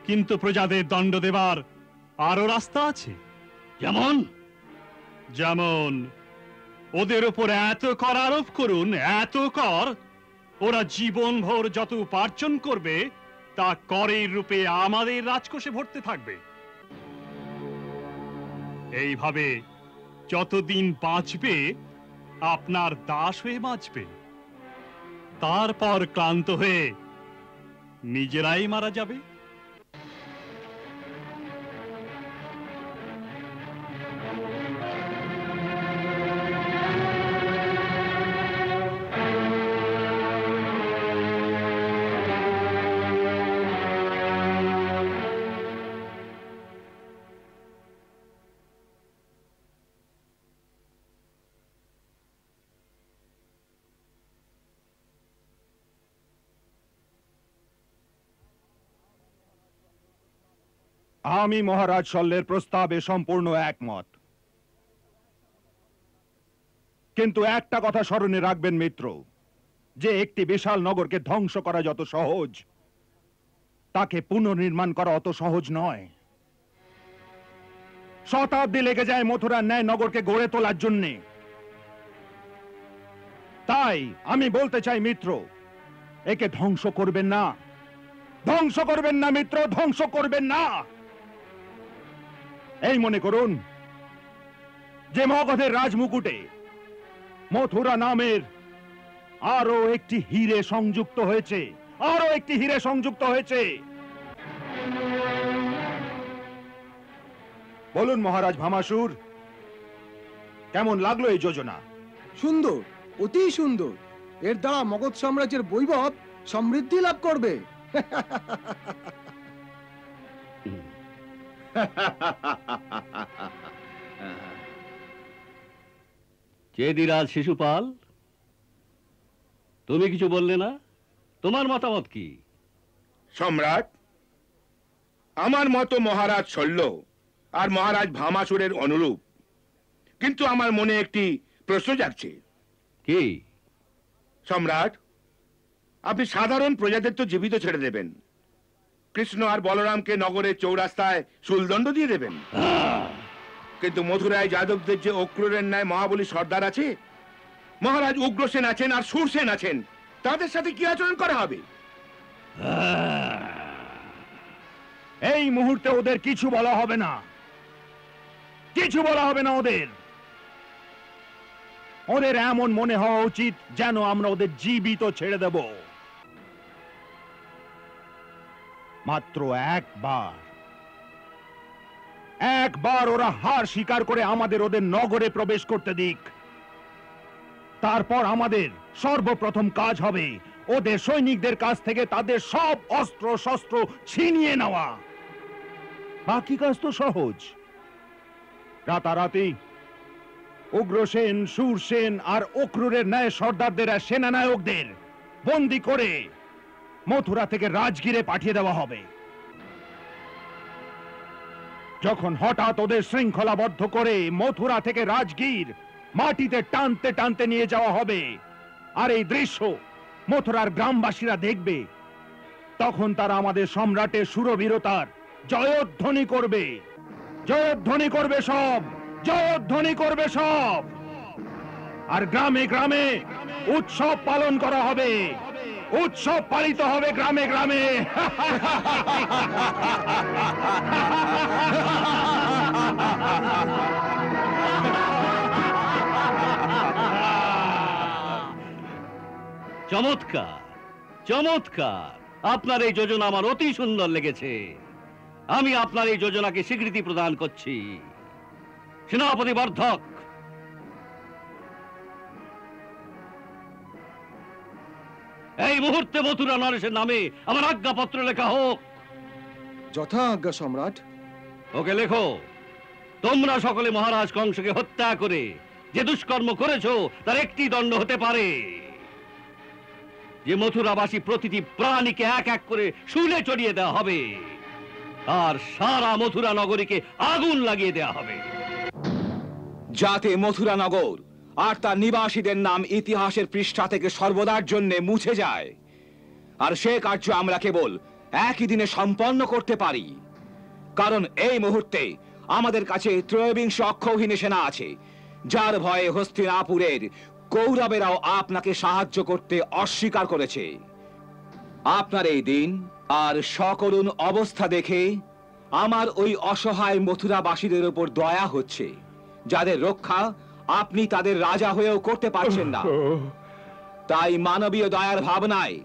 কিন্তু প্রজাদের দণ্ড দেবার আরো রাস্তা আছে। যেমন? যেমন ওদের উপর এত কর আরোপ করুন, এত কর, ওরা জীবনভর যত উপার্জন করবে তা করের রূপে আমাদের রাজকোষে ভরতে থাকবে। এইভাবে যতদিন বাঁচবে আপনার দাস হয়ে বাঁচবে। তারপর ক্লান্ত হয়ে নিজেরাই মারা যাবে। আমি মহারাজ শল্যের প্রস্তাবে সম্পূর্ণ একমত, কিন্তু একটা কথা স্মরণে রাখবেন মিত্র, যে একটি বিশাল নগরকে ধ্বংস করা যত সহজ, তাকে পুনর্নির্মাণ করা অত সহজ নয়। শতাব্দী লেগে যায় মথুরার ন্যায় নগরকে গড়ে তোলার জন্যে। তাই আমি বলতে চাই মিত্র, একে ধ্বংস করবেন না, ধ্বংস করবেন না মিত্র, ধ্বংস করবেন না। এই মনে করুন যে মগধের রাজমুকুটে মথুরা নামের আরো একটি হিরে সংযুক্ত হয়েছে, আরো একটি হিরে সংযুক্ত হয়েছে। বলুন মহারাজ ভামাসুর, কেমন লাগলো এই যোজনা? সুন্দর, অতি সুন্দর। এর দ্বারা মগধ সাম্রাজ্যের বৈভব সমৃদ্ধি লাভ করবে। চেদিরাজ শিশুপাল, তুমি কিছু বললে না? তোমার মতামত কি? সম্রাট, আমার মতো মহারাজ শল্য আর মহারাজ ভামাসুরের অনুরূপ, কিন্তু আমার মনে একটি প্রশ্ন জাগছে। কি? সম্রাট, আপনি সাধারণ প্রজাদের তো জীবিত ছেড়ে দেবেন, কৃষ্ণ আর বলরামকে নগরের চৌরাস্তায় শুলদণ্ড দিয়ে দেবেন, কিন্তু মথুরায় যাদবদের যে অক্রূরের ন্যায় মহাবলী সর্দার আছে, মহারাজ উগ্রসেন আছেন আর সুরসেন আছেন, তাদের সাথে কি আচরণ করা হবে? এই মুহূর্তে ওদের কিছু বলা হবে না, কিছু বলা হবে না। ওদের এমন মনে হওয়া উচিত যেন আমরা ওদের জীবিত ছেড়ে দেব। মাত্র একবার ওরা হার স্বীকার করে আমাদের ওদের নগরে প্রবেশ করতে দিক। তারপর আমাদের সর্বপ্রথম কাজ হবে ওদের সৈনিকদের কাছ থেকে তাদের সব অস্ত্র শস্ত্র ছিনিয়ে নেওয়া। বাকি কাজ তো সহজ। রাতারাতি উগ্রসেন, সুরসেন আর অক্রূরের ন্যায় সর্দারদের আর সেনানায়কদের বন্দী করে মথুরা থেকে রাজগীরে পাঠিয়ে দেওয়া হবে। যখন হঠাৎ ওদের শৃঙ্খলাবদ্ধ করে মথুরা থেকে রাজগীর মাটিতে টানতে টানতে নিয়ে যাওয়া হবে, আর এই দৃশ্য মথুরার গ্রামবাসীরা দেখবে, তখন তারা আমাদের সম্রাটের সুরবীরতার জয়ধ্বনি করবে, জয়ধ্বনি করবে সব, জয়ধ্বনি করবে সব। আর গ্রামে গ্রামে উৎসব পালন করা হবে, উৎসব পালিত হবে গ্রামে গ্রামে। চমৎকার, চমৎকার। আপনার এই যোজনা আমার অতি সুন্দর লেগেছে। আমি আপনার এই যোজনাকে স্বীকৃতি প্রদান করছি। সেনাপতি বর্ধক, এই মুহূর্তে মথুরা নরেশের নামে আমার আজ্ঞাপত্র লেখা হোক। যথা আজ্ঞা সম্রাট। ওকে লেখো, তোমরা সকলে মহারাজ কংসকে হত্যা করে যে দুষ্কর্ম করেছো তার একটি দণ্ড হতে পারে, যে মথুরাবাসী প্রতিটি প্রাণীকে এক এক করে শুলে চড়িয়ে দেওয়া হবে, আর সারা মথুরা নগরীকে আগুন লাগিয়ে দেওয়া হবে, যাতে মথুরা নগর আর তার নিবাসীদের নাম ইতিহাসের পৃষ্ঠা থেকে সর্বদার জন্য মুছে যায়। আর সে কার্য আমরা কেবল একই দিনে সম্পন্ন করতে পারি, কারণ এই মুহূর্তে আমাদের কাছে ত্রয়োবিংশ অক্ষৌহিনী সেনা আছে, যার ভয়ে হস্তিনাপুরের কৌরবেরাও আপনাকে সাহায্য করতে অস্বীকার করেছে। আপনার এই দিন আর সকরুণ অবস্থা দেখে আমার ওই অসহায় মথুরাবাসীদের উপর দয়া হচ্ছে, যাদের রক্ষা আপনি তাদের রাজা হয়েও করতে পারছেন না। তাই মানবীয় দয়ার ভাবনায়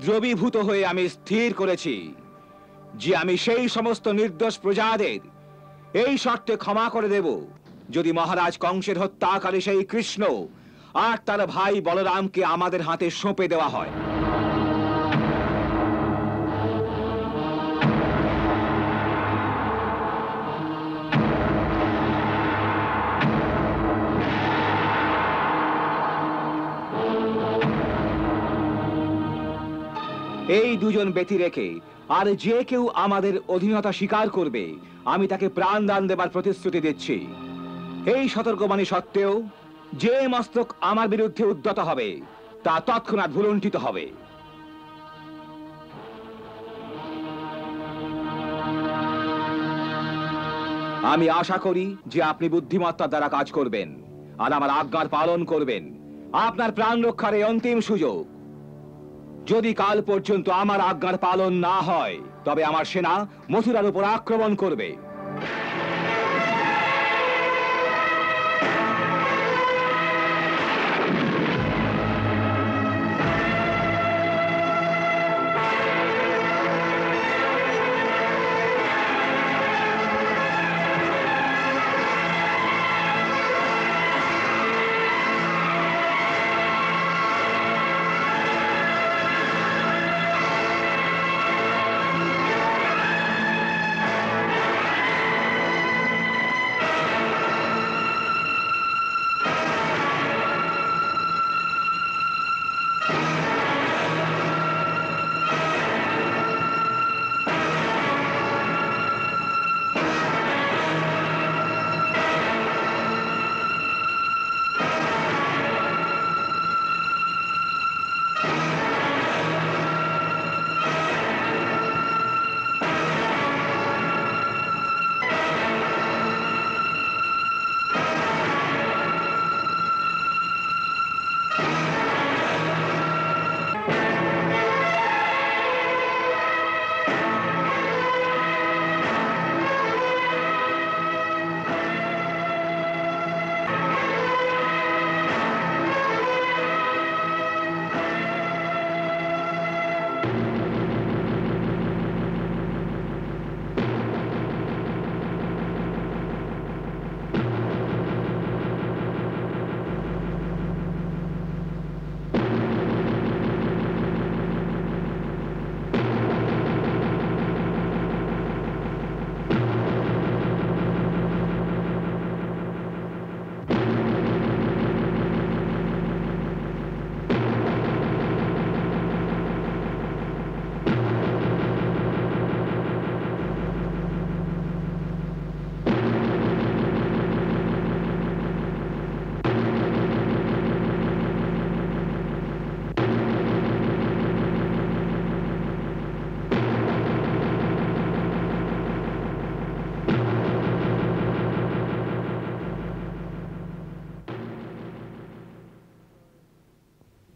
দ্রবীভূত হয়ে আমি স্থির করেছি যে আমি সেই সমস্ত নির্দোষ প্রজাদের এই শর্তে ক্ষমা করে দেব, যদি মহারাজ কংসের হত্যাকারী সেই কৃষ্ণ আর তার ভাই বলরামকে আমাদের হাতে সঁপে দেওয়া হয়। এই দুজন ব্যতি রেখে আর যে কেউ আমাদের অধীনতা স্বীকার করবে আমি তাকে প্রাণদান দেবার প্রতিশ্রুতি দিচ্ছি। এই সতর্কবাণী সত্ত্বেও যে মস্তক আমার বিরুদ্ধে উদ্যত হবে তা তৎক্ষণাৎ ভুলুণ্ঠিত হবে। আমি আশা করি যে আপনি বুদ্ধিমত্তার দ্বারা কাজ করবেন আর আমার আজ্ঞার পালন করবেন। আপনার প্রাণ রক্ষার এই অন্তিম সুযোগ। যদি কাল পর্যন্ত আমার আজ্ঞার পালন না হয় তবে আমার সেনা মথুরার উপর আক্রমণ করবে।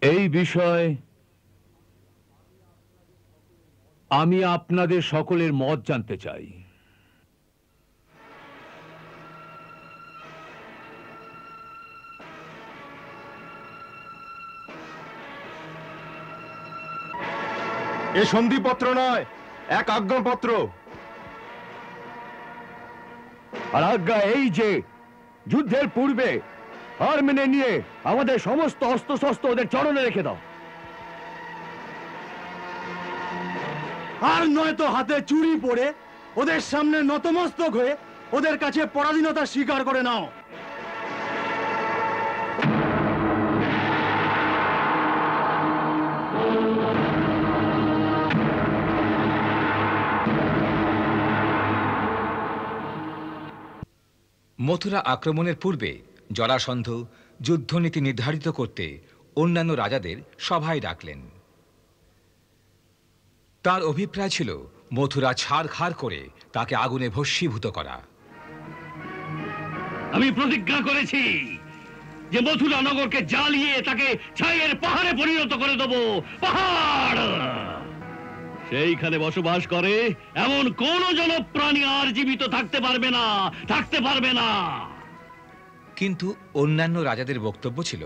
এই বিষয়ে আমি আপনাদের সকলের মত জানতে চাই। এ সন্ধিপত্র নয়, এক আজ্ঞাপত্র। আর আজ্ঞা এই যে যুদ্ধের পূর্বে হার মেনে নিয়ে আমাদের সমস্ত অস্ত্রশস্ত্র ওদের চরণে রেখে দাও। আর নয়তো হাতে চুরি পরে ওদের সামনে নতমস্তক হয়ে ওদের কাছে পরাধীনতা স্বীকার করে নাও। মথুরা আক্রমণের পূর্বে জরাসন্ধ যুদ্ধনীতি নির্ধারিত করতে অন্যান্য রাজাদের সভায় ডাকলেন। তার অভিপ্রায় ছিল মথুরা ছাড়খাড় করে তাকে আগুনে ভস্মীভূত করা। আমি প্রতিজ্ঞা করেছি যে মথুরা নগরকে জ্বালিয়ে তাকে ছাইয়ের পাহাড়ে পরিণত করে দেব। পাহাড় সেইখানে বসবাস করে এমন কোন জনপ্রাণী আর জীবিত থাকতে পারবে না, থাকতে পারবে না। কিন্তু অন্যান্য রাজাদের বক্তব্য ছিল,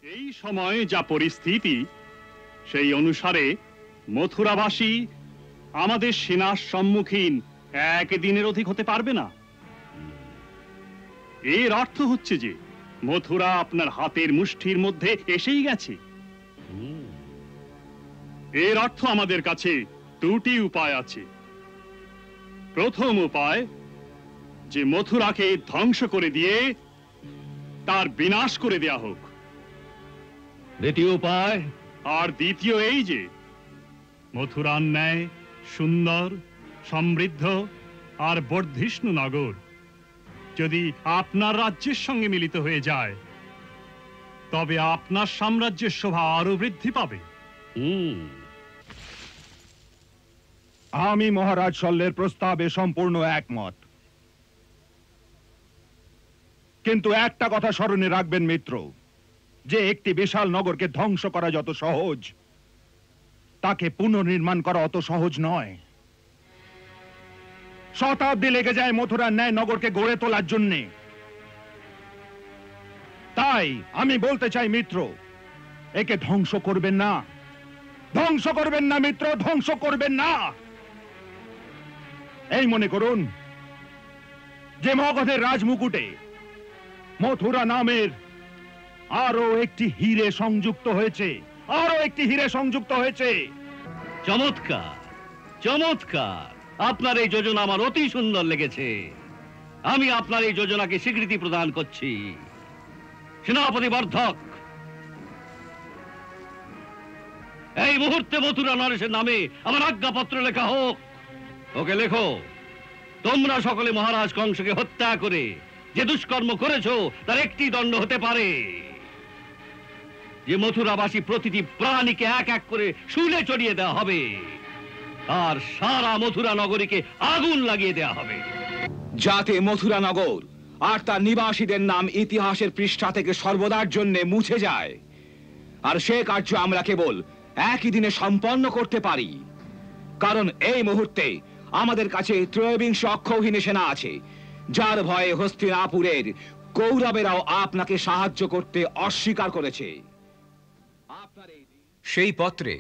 এই সময় যা পরিস্থিতি সেই অনুসারে মথুরাবাসী আমাদের সেনার সম্মুখীন একদিনের অধিক হতে পারবে না। এর অর্থ হচ্ছে যে মথুরা আপনার হাতের মুষ্টির মধ্যে এসেই গেছে। এর অর্থ আমাদের কাছে দুটি উপায় আছে। প্রথম উপায় যে মথুরাকে ধ্বংস করে দিয়ে তার বিনাশ করে দেয়া হোক। দ্বিতীয় উপায়, আর দ্বিতীয় এই যে মথুরার ন্যায় সুন্দর, সমৃদ্ধ আর বর্ধিষ্ণু নগর যদি আপনার রাজ্যের সঙ্গে মিলিত হয়ে যায়, তবে আপনার সাম্রাজ্যের শোভা আরো বৃদ্ধি পাবে। আমি মহারাজ শল্যের প্রস্তাবে সম্পূর্ণ একমত, কিন্তু একটা কথা স্মরণে রাখবেন মিত্র, যে একটি বিশাল নগরকে ধ্বংস করা যত সহজ, তাকে পুনর্নির্মাণ করা অত সহজ নয়। শতাব্দী লেগে যায় মথুরার ন্যায় নগরকে গড়ে তোলার জন্য। তাই আমি বলতে চাই মিত্র, একে ধ্বংস করবেন না, ধ্বংস করবেন না মিত্র, ধ্বংস করবেন না। এই মনে করুন যে মগধের রাজমুকুটে মথুরা নামের আরো একটি হিরে সংযুক্ত হয়েছে, আরো একটি হিরে সংযুক্ত হয়েছে। চমৎকার, চমৎকার। আপনার এই যোজনা আমার অতি সুন্দর লেগেছে। আমি আপনার এই যোজনাকে স্বীকৃতি প্রদান করছি। সেনাপতি বর্ধক, এই মুহূর্তে মথুরা নরেশের নামে আমার আজ্ঞাপত্র লেখা হোক। ওকে লেখো, তোমরা সকলে মহারাজ কংসকে হত্যা করে যে দুষ্কর্ম করেছো তার একটি দণ্ড হতে পারে, যে মথুরাবাসী প্রতিটি প্রাণীকে এক এক করে শুলে চড়িয়ে দেওয়া হবে, আর সারা মথুরা নগরীকে আগুন লাগিয়ে দেওয়া হবে, যাতে মথুরা নগর আর তার নিবাসীদের নাম ইতিহাসের পৃষ্ঠা থেকে সর্বদার জন্য মুছে যায়। আর সে কার্য আমরা কেবল একই দিনে সম্পন্ন করতে পারি, কারণ এই মুহূর্তে আমাদের কাছে ত্রয়োবিংশ অক্ষৌহিনী সেনা আছে, যার ভয়ে হস্তিনাপুরের কৌরবেরাও আপনাকে সাহায্য করতে অস্বীকার করেছে। সেই পত্রে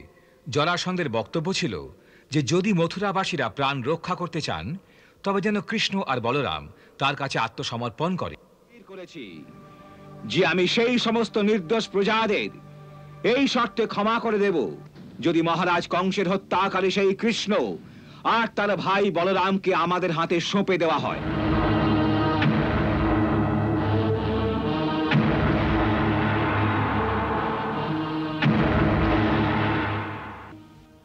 জরাসন্ধের বক্তব্য ছিল যে যদি মথুরাবাসীরা প্রাণ রক্ষা করতে চান, তবে যেন কৃষ্ণ আর বলরাম তার কাছে আত্মসমর্পণ করে। করেছি যে আমি সেই সমস্ত নির্দোষ প্রজাদের এই শর্তে ক্ষমা করে দেব, যদি মহারাজ কংসের হত্যাকারী সেই কৃষ্ণ আর তার ভাই বলরামকে আমাদের হাতে সঁপে দেওয়া হয়।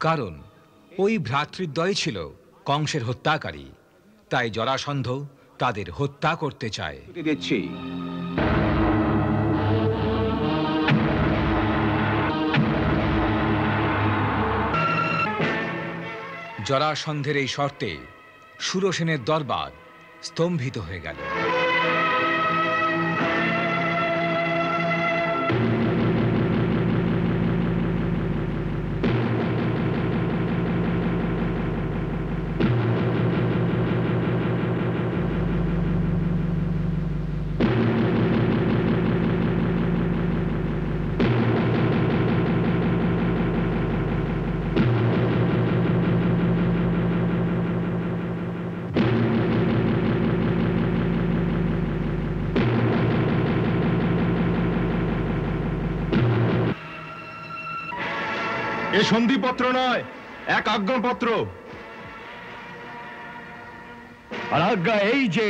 কারণ ওই ভ্রাতৃদ্বয় ছিল কংসের হত্যাকারী, তাই জরাসন্ধ তাদের হত্যা করতে চায়। দিচ্ছি জরাসন্ধের এই শর্তে সুরসেনের দরবার স্তম্ভিত হয়ে গেল। এ সন্ধিপত্র নয়, এক আজ্ঞাপত্র। আর আজ্ঞা এই যে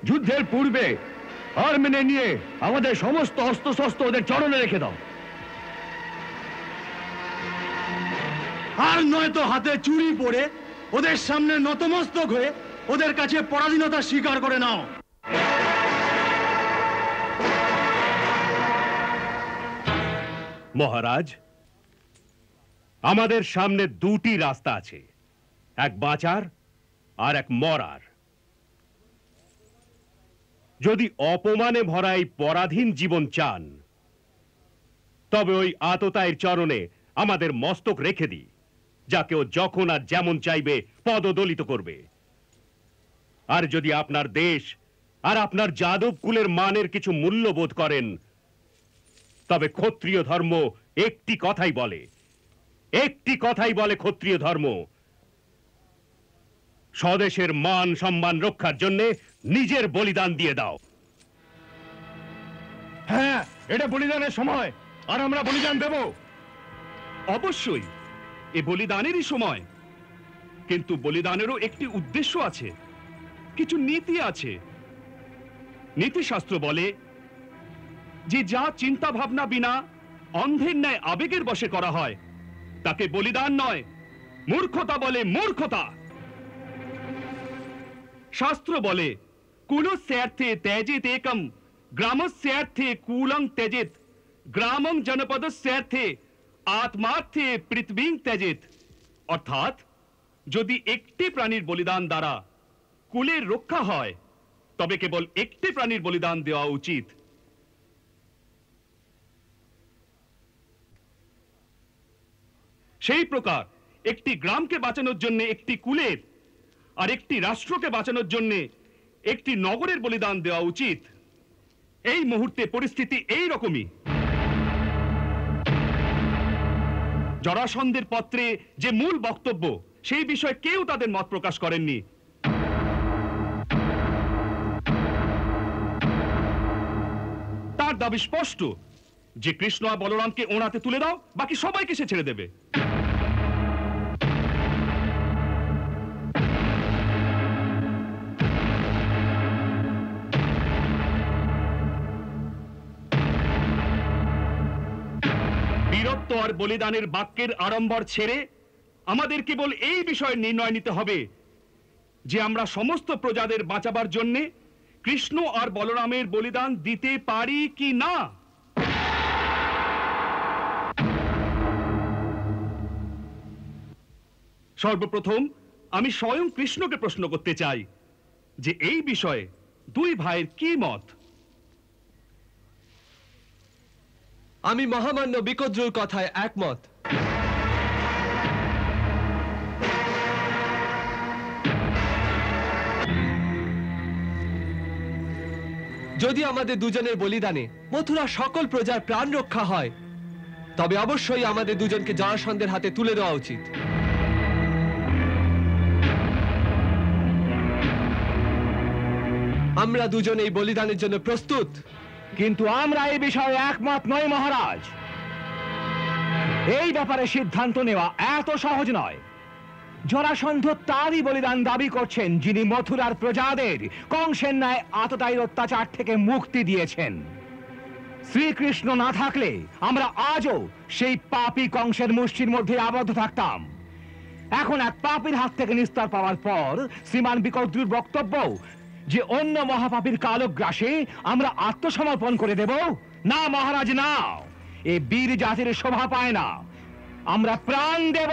যুদ্ধের পূর্বে হার মেনে নিয়ে আমাদের সমস্ত অস্ত্রশস্ত্র ওদের চরণে রেখে দাও, আর নয়তো হাতে চুরি পরে ওদের সামনে নতমস্তক হয়ে ওদের কাছে পরাধীনতা স্বীকার করে নাও। মহারাজ, আমাদের সামনে দুটি রাস্তা আছে, এক বাঁচার আর এক মরার। যদি অপমানে ভরা এই পরাধীন জীবন চান, তবে ওই আততায়ীর চরণে আমাদের মস্তক রেখে দিই, যাকে ও যখন আর যেমন চাইবে পদদলিত করবে। আর যদি আপনার দেশ আর আপনার যাদব কুলের মানের কিছু মূল্যবোধ করেন, তবে ক্ষত্রিয় ধর্ম একটি কথাই বলে, একটি কথাই বলে ক্ষত্রিয় ধর্ম, স্বদেশের মান সম্মান রক্ষার জন্য নিজের বলিদান দিয়ে দাও। হ্যাঁ, এটা বলিদানের সময়, আর আমরা বলিদান দেব। অবশ্যই এ বলিদানেরই সময়, কিন্তু বলিদানেরও একটি উদ্দেশ্য আছে, কিছু নীতি আছে। নীতিশাস্ত্র বলে যে যা চিন্তা ভাবনা বিনা অন্ধের ন্যায় আবেগের বশে করা হয়, তাকে বলিদান নয় মূর্খতা বলে মূর্খতা। শাস্ত্র বলে কুলস্যার্থে ত্যাজেত একম গ্রামস্যার্থে কুলং ত্যাজেত গ্রামং জনপদস্যার্থে আত্মার্থে পৃথিবীং ত্যাজেত। অর্থাৎ যদি একটি প্রাণীর বলিদান দ্বারা কুলের রক্ষা হয় তবে কেবল একটি প্রাণীর বলিদান দেওয়া উচিত। সেই প্রকার একটি গ্রামকে বাঁচানোর জন্য একটি কুলের আর একটি রাষ্ট্রকে বাঁচানোর জন্য একটি নগরের বলিদান দেওয়া উচিত। এই মুহূর্তে পরিস্থিতি এই রকমই। জরাসন্ধের পত্রে যে মূল বক্তব্য সেই বিষয়ে কেউ তাদের মত প্রকাশ করেননি। তার দাবি স্পষ্ট যে কৃষ্ণ আর বলরামকে ওর হাতে তুলে দাও, বাকি সবাইকে সে ছেড়ে দেবে। বীরত্ব আর বলিদানের বাক্যের আড়ম্বর ছেড়ে আমাদের কেবল এই বিষয়ে নির্ণয় নিতে হবে যে আমরা সমস্ত প্রজাদের বাঁচাবার জন্য কৃষ্ণ আর বলরামের বলিদান দিতে পারি কি না। সর্বপ্রথম আমি স্বয়ং কৃষ্ণকে প্রশ্ন করতে চাই যে এই বিষয়ে দুই ভাইয়ের কি মত। আমি মহামান্য বিকদ্রুর কথায় একমত। যদি আমাদের দুজনের বলিদানে মথুরা সকল প্রজার প্রাণ রক্ষা হয় তবে অবশ্যই আমাদের দুজনকে জরাসন্ধের হাতে তুলে দেওয়া উচিত। আমরা দুজন এই বলিদানের জন্য প্রস্তুত। কিন্তু আমরা এই বিষয়ে একমত নই মহারাজ। এই ব্যাপারে সিদ্ধান্ত নেওয়া এত সহজ নয়। জরাসন্ধ তারই বলিদান দাবি করছেন যিনি মথুরার প্রজাদের কংসের ন্যায় আততায়ীর অত্যাচার থেকে মুক্তি দিয়েছেন। শ্রীকৃষ্ণ না থাকলে আমরা আজও সেই পাপী কংসের মুষ্টির মধ্যে আবদ্ধ থাকতাম। এখন এক পাপীর হাত থেকে নিস্তার পাওয়ার পর শ্রীমান বিকদ্রুর বক্তব্য যে অন্য মহাপাপীর কালগ্রাসে আমরা আত্মসমর্পণ করে দেব, না মহারাজ না, এ বীর জাতির শোভা পায় না। আমরা প্রাণ দেব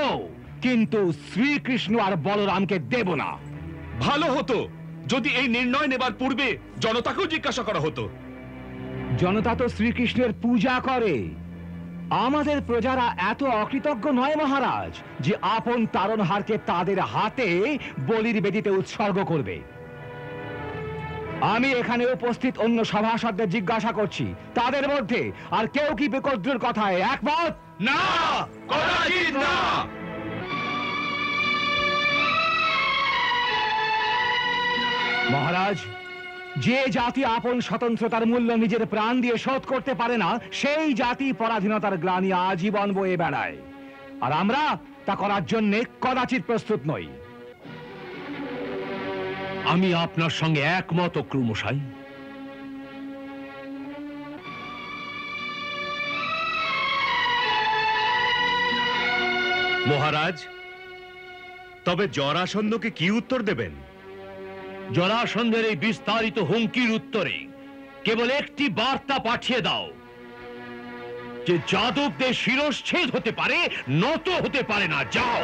কিন্তু শ্রীকৃষ্ণ আর বলরামকে দেব না। ভালো হতো যদি এই নির্ণয় নেবার পূর্বে জনতাকেও জিজ্ঞাসা করা হতো। জনতা তো শ্রীকৃষ্ণের পূজা করে। আমাদের প্রজারা এত অকৃতজ্ঞ নয় মহারাজ যে আপন তারণহারকে তাদের হাতে বলির বেদিতে উৎসর্গ করবে। আমি এখানে উপস্থিত অন্য সভাসদদের জিজ্ঞাসা করছি, তাদের মধ্যে আর কেউ কি বিকদ্রুর কথায় একমত? না, কদাচিৎ না। মহারাজ, যে জাতি আপন স্বতন্ত্রতার মূল্য নিজের প্রাণ দিয়ে শোধ করতে পারে না সেই জাতি পরাধীনতার গ্লানি আজীবন বয়ে বেড়ায়, আর আমরা তা করার জন্য কদাচিৎ প্রস্তুত নই। আমি আপনার সঙ্গে একমত অক্রুমশাই। মহারাজ, তবে জরাসন্ধকে কি উত্তর দেবেন? জরাসন্ধের এই বিস্তারিত হুমকির উত্তরে কেবল একটি বার্তা পাঠিয়ে দাও যে যাদবদের শিরশ্ছেদ হতে পারে, নত হতে পারে না। যাও।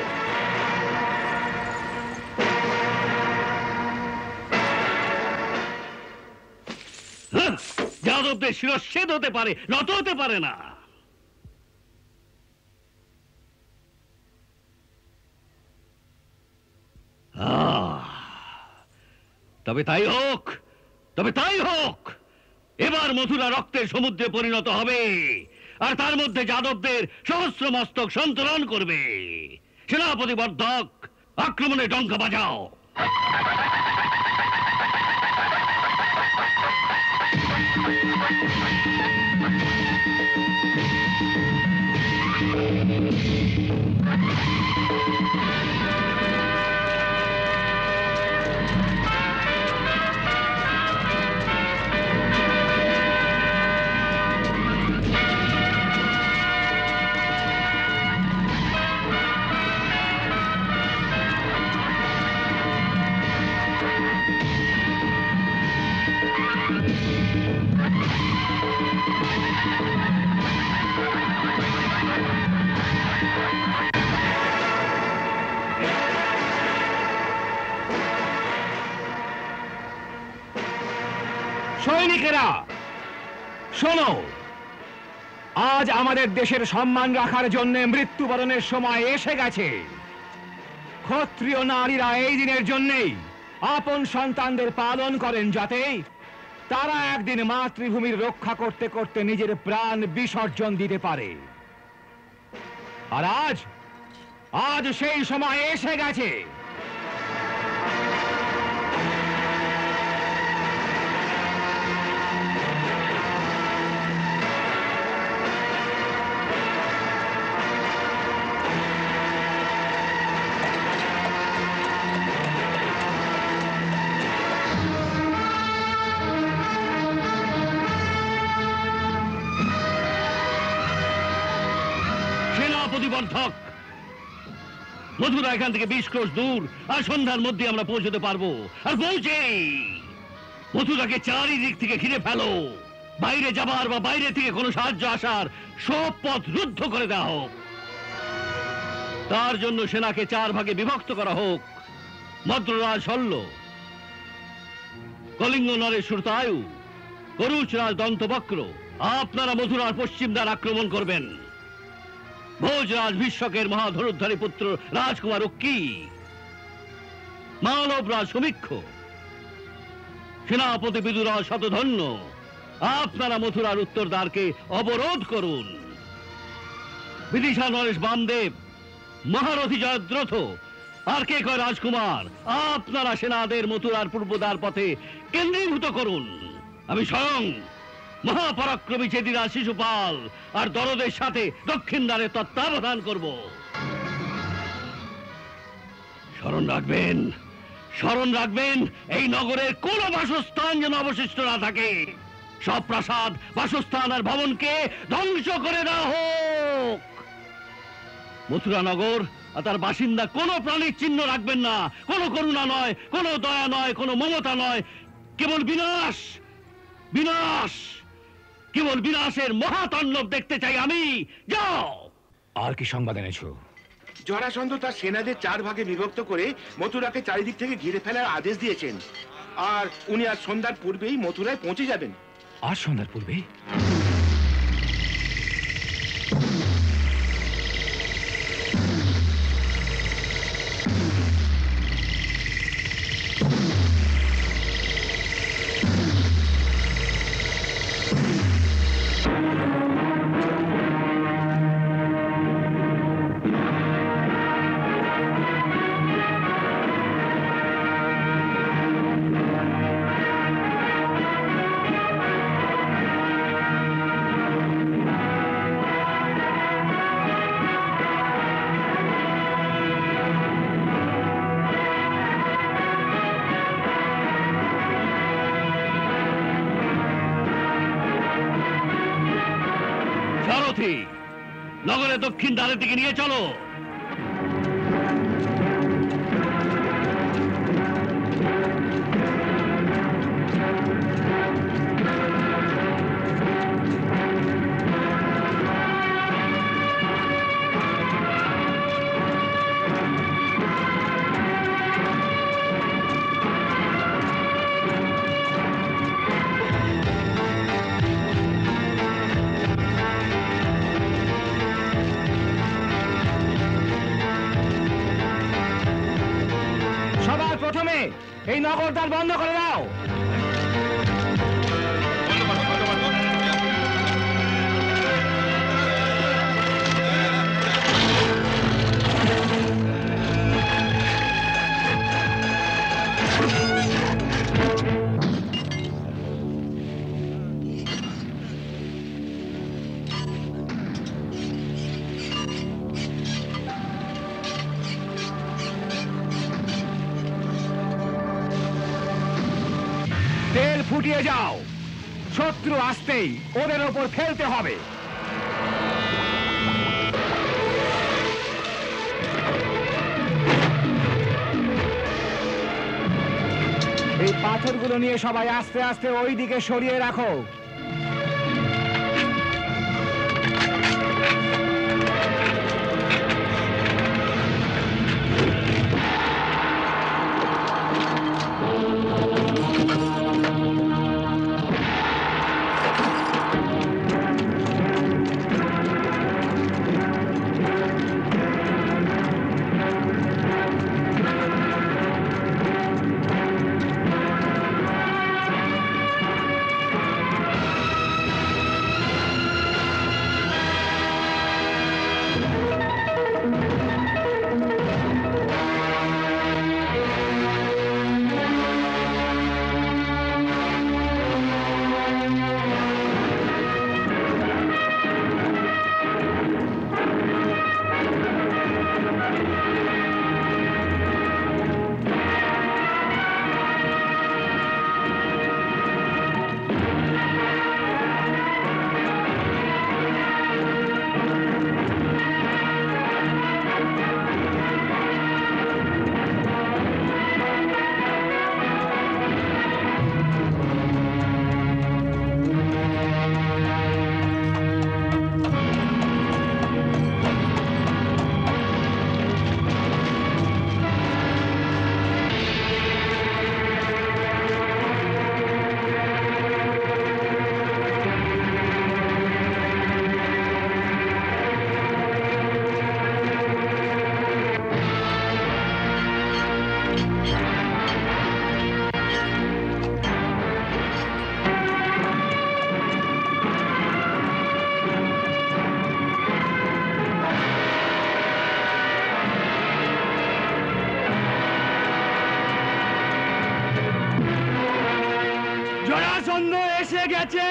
যাদবদের শিরশ্ছেদ হতে পারে, নত হতে পারে না। তবে তাই হোক, তবে তাই হোক। এবার মথুরা রক্তের সমুদ্রে পরিণত হবে, আর তার মধ্যে যাদবদের সহস্র মস্তক সন্তরণ করবে। সেনাপতি বর্ধক, আক্রমণে ডঙ্কা বাজাও। সৈনিকেরা শোনো, আজ আমাদের দেশের সম্মান রাখার জন্য মৃত্যুবরণের সময় এসে গেছে। ক্ষত্রিয় নারীরা এই দিনের জন্যই আপন সন্তানদের পালন করেন, যাতে তারা একদিন মাতৃভূমির রক্ষা করতে করতে নিজের প্রাণ বিসর্জন দিতে পারে। আর আজ সেই সময় এসে গেছে। প্রতিবর্ধক, মথুরা এখান থেকে 20 ক্রোশ দূর, আর সন্ধ্যার মধ্যে আমরা পৌঁছতে পারবো। আর পৌঁছে মথুরাকে চারিদিক থেকে ঘিরে ফেলো। বাইরে যাবার বা বাইরে থেকে কোনো সাহায্য আসার সব পথ রুদ্ধ করে দেওয়া হোক। তার জন্য সেনাকে 4 ভাগে বিভক্ত করা হোক। মদ্ররাজ শল্য, কলিঙ্গ নরেশ শ্রুতায়ু, করুচরাজ দন্তবক্র আপনারা মথুরার পশ্চিম দ্বার আক্রমণ করবেন। ভোজরাজ বিশ্বকের মহাধনুর্ধারী পুত্র রাজকুমার উক্কি, মানবরাজ সমীক্ষ, সেনাপতি বিদুরাজ শতধন্য আপনারা মথুরার উত্তর দ্বারকে অবরোধ করুন। বিদিশা নরেশ বামদেব, মহারথী জয়দ্রথ আর কে কয় রাজকুমার আপনারা সেনাদের মথুরার পূর্ব দ্বার পথে কেন্দ্রীভূত করুন। আমি স্বয়ং মহাপরাক্রমী চেদিরাজ শিশুপাল আর দরদের সাথে দক্ষিণ দ্বারে তত্ত্বাবধান করব। স্মরণ রাখবেন এই নগরের কোন বাসস্থান যেন অবশিষ্ট না থাকে। সব প্রাসাদ, বাসস্থান আর ভবনকে ধ্বংস করে দেওয়া হোক। মথুরা নগর আর তার বাসিন্দা কোনো প্রাণীর চিহ্ন রাখবেন না। কোনো করুণা নয়, কোনো দয়া নয়, কোনো মমতা নয়, কেবল বিনাশ, বিনাশ, কেবল বিনাশের মহাতাণ্ডব দেখতে চাই আমি। যাও। আর কি সংবাদ এনেছো? জরাসন্ধ তার সেনাদের 4 ভাগে বিভক্ত করে মথুরাকে চারিদিক থেকে ঘিরে ফেলার আদেশ দিয়েছেন। আর উনি আজ সন্ধ্যার পূর্বেই মথুরায় পৌঁছে যাবেন। আজ সন্ধ্যার পূর্বে? নগরের দক্ষিণ দ্বারের দিকে নিয়ে চলো। প্রথমে এই নগর দ্বার বন্ধ করে দাও। তেল ফুটিয়ে যাও, শত্রু আসতেই ওদের ওপর ফেলতে হবে। এই পাথরগুলো নিয়ে সবাই আস্তে আস্তে ওই দিকে সরিয়ে রাখো। জরাসন্ধ এসে গেছে।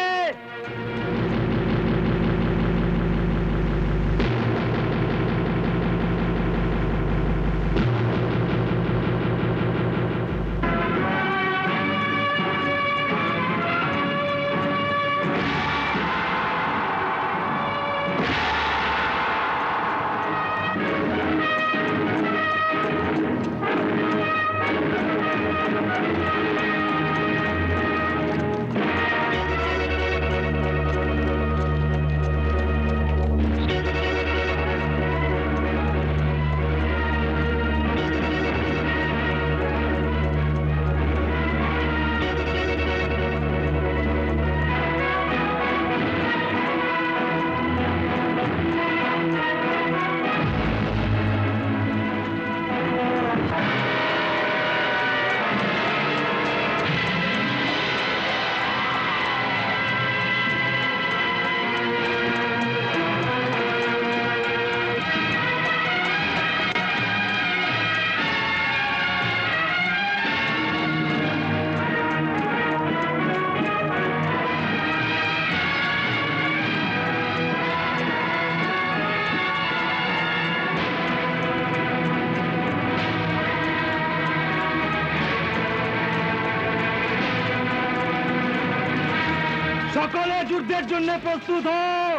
সকলে যুদ্ধের জন্য প্রস্তুত হও,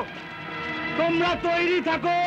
তোমরা তৈরি থাকো।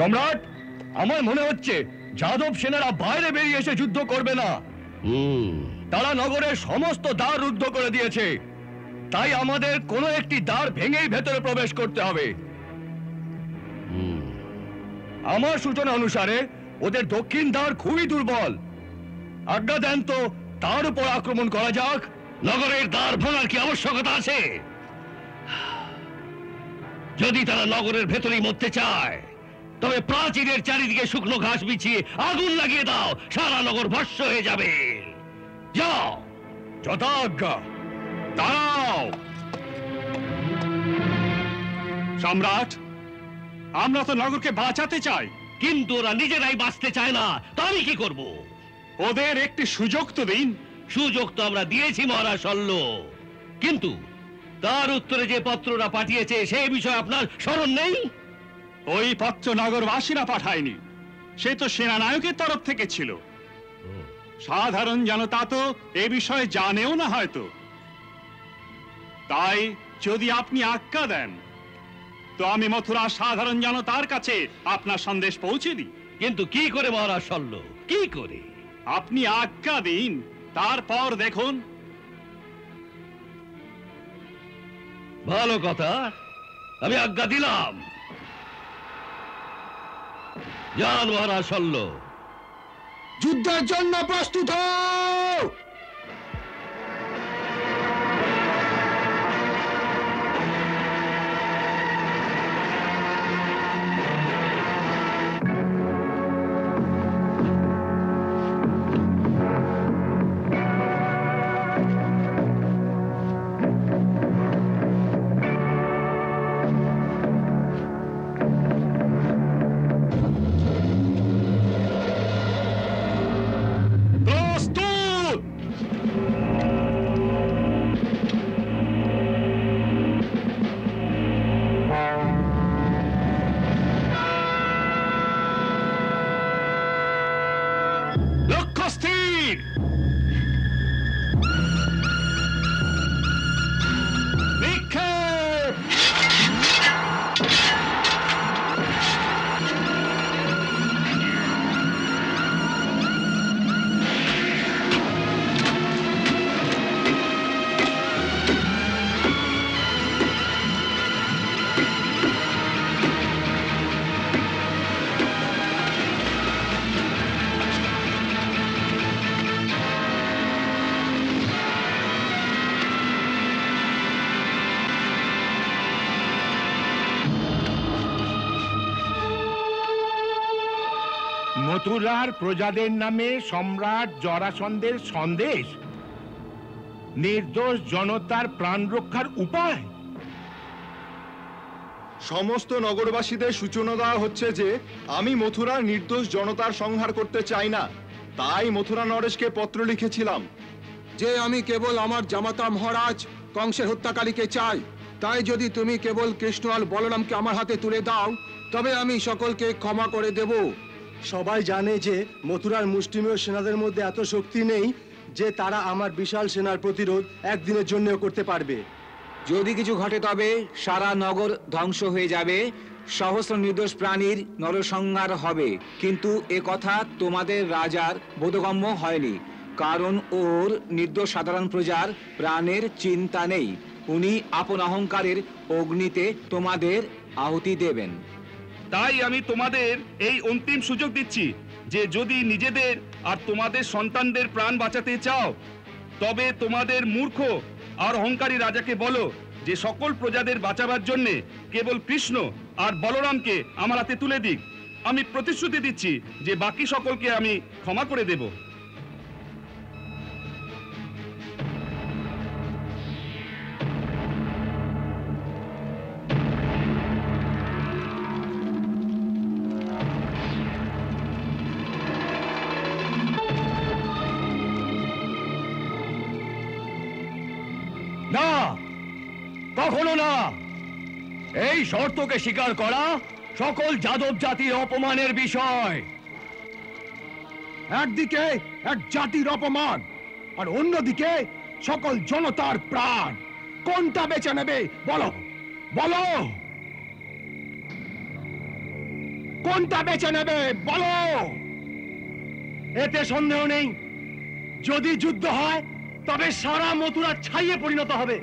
সম্রাট, আমার মনে হচ্ছে যাদব সেনারা বাইরে বেরিয়ে এসে যুদ্ধ করবে না। তারা নগরের সমস্ত দ্বার রুদ্ধ করে দিয়েছে। তাই আমাদের কোনো একটি দ্বার ভেঙেই ভেতরে প্রবেশ করতে হবে। আমার সূচনা অনুসারে ওদের দক্ষিণ দ্বার খুবই দুর্বল। আজ্ঞা দেন তো তার উপর আক্রমণ করা যাক। নগরের দ্বার ভাঙার কি আবশ্যকতা আছে? যদি তারা নগরের ভেতরেই মরতে চায় তবে প্রাচীরের চারিদিকে শুকনো ঘাস বিছিয়ে আগুন লাগিয়ে দাও, সারা নগর ভস্ম হয়ে যাবে। যাও। যথাজ্ঞা। দাঁড়াও সম্রাট, আমরা তো নগরকে বাঁচাতে চাই, কিন্তু ওরা নিজেরাই বাঁচতে চায় না, তা আমি কি করব? ওদের একটি সুযোগ তো দিন। সুযোগ তো আমরা দিয়েছি মহারাজ শল্য, কিন্তু তার উত্তরে যে পত্রটা পাঠিয়েছে সেই বিষয়ে আপনার স্মরণ নেই? ওই পত্র নগরবাসীরা পাঠায়নি, সে তো সেনানায়কের তরফ থেকে ছিল। সাধারণ জনতা তো এ বিষয়ে জানেও না হয়তো। তাই যদি আপনি আজ্ঞা দেন তো আমি মথুরা সাধারণ জনতার কাছে আপনার সন্দেশ পৌঁছে দিই। কিন্তু কি করে মহারাজ শল্য, কি করে? আপনি আজ্ঞা দিন, তারপর দেখুন। ভালো কথা, আমি আজ্ঞা দিলাম। যান মহারাজ শল্য। যুদ্ধের জন্য প্রস্তুত হও। মথুরার প্রজাদের নামে সম্রাট জরাসন্ধের সন্দেশ, নির্দোষ জনতার প্রাণ রক্ষার উপায়। সমস্ত নগরবাসীদের সূচনা দেওয়া হচ্ছে যে আমি মথুরার নির্দোষ জনতার সংহার করতে চাই না, তাই মথুরা নরেশকে পত্র লিখেছিলাম যে আমি কেবল আমার জামাতা মহারাজ কংসের হত্যাকারীকে চাই। তাই যদি তুমি কেবল কৃষ্ণ আর বলরামকে আমার হাতে তুলে দাও তবে আমি সকলকে ক্ষমা করে দেব। সবাই জানে যে মথুরার মুষ্টিমেয় সেনাদের মধ্যে এত শক্তি নেই যে তারা আমার বিশাল সেনার প্রতিরোধ একদিনের জন্যও করতে পারবে। যদি কিছু ঘটে তবে সারা নগর ধ্বংস হয়ে যাবে, সহস্র নির্দোষ প্রাণীর নরসংহার হবে। কিন্তু এ কথা তোমাদের রাজার বোধগম্য হয়নি, কারণ ওর নির্দোষ সাধারণ প্রজার প্রাণের চিন্তা নেই। উনি আপন অহংকারের অগ্নিতে তোমাদের আহুতি দেবেন। তাই আমি তোমাদের এই অন্তিম সুযোগ দিচ্ছি যে যদি নিজেদের আর তোমাদের সন্তানদের প্রাণ বাঁচাতে চাও তবে তোমাদের মূর্খ আর অহংকারী রাজাকে বলো যে সকল প্রজাদের বাঁচাবার জন্যে কেবল কৃষ্ণ আর বলরামকে আমার হাতে তুলে দিক। আমি প্রতিশ্রুতি দিচ্ছি যে বাকি সকলকে আমি ক্ষমা করে দেব। না, কখনো না। এই শর্তকে স্বীকার করা সকল যাদব জাতির অপমানের বিষয়। একদিকে এক জাতির অপমান আর অন্যদিকে সকল জনতার প্রাণ। কোনটা বেছে নেবে বলো, বলো কোনটা বেছে নেবে বলো। এতে সন্দেহ নেই, যদি যুদ্ধ হয় তবে সারা মথুরা ছাইয়ে পরিণত হবে।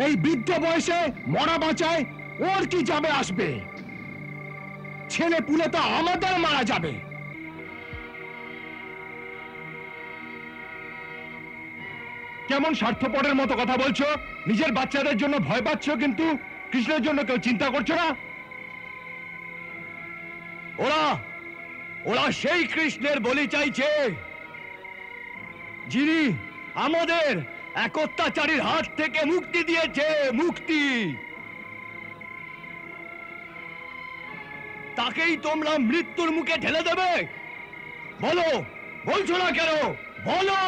এই বৃদ্ধ বয়সে মরা বাঁচায় ওর কি যাবে আসবে? ছেলে পুলে তো আমাদের মারা যাবে। কেমন স্বার্থপরের মতো কথা বলছো? নিজের বাচ্চাদের জন্য ভয় পাচ্ছ, কিন্তু কৃষ্ণের জন্য কেউ চিন্তা করছো না? ওরা ওরা সেই কৃষ্ণের বলি চাইছে যিনি আমাদের এক অত্যাচারীর হাত থেকে মুক্তি দিয়েছে। মুক্তি তাকেই তোমরা মৃত্যুর মুখে ঠেলে দেবে? বলো, বলছো না কেন? বলো।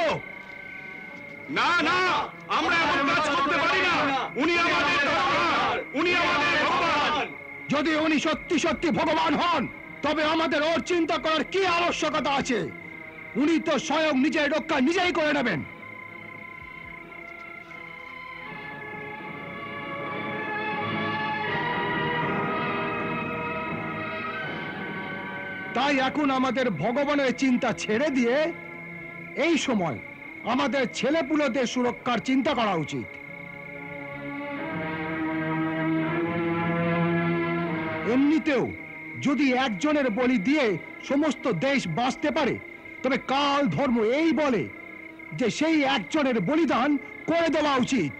না না, আমরা এমন কাজ করতে পারি না। উনি আমাদের দরকার, উনি আমাদের ভগবান। যদি উনি সত্যি সত্যি ভগবান হন, তবে আমাদের ওর চিন্তা করার কি আবশ্যকতা আছে? উনি তো স্বয়ং নিজের রক্ষা নিজেই করে নেবেন। তাই এখন আমাদের ভগবানের চিন্তা ছেড়ে দিয়ে এই সময় আমাদের ছেলেপুলেদের সুরক্ষার চিন্তা করা উচিত। এমনিতেও যদি একজনের বলি দিয়ে সমস্ত দেশ বাঁচতে পারে, তবে কাল ধর্ম এই বলে যে সেই একজনের বলিদান করে দেওয়া উচিত।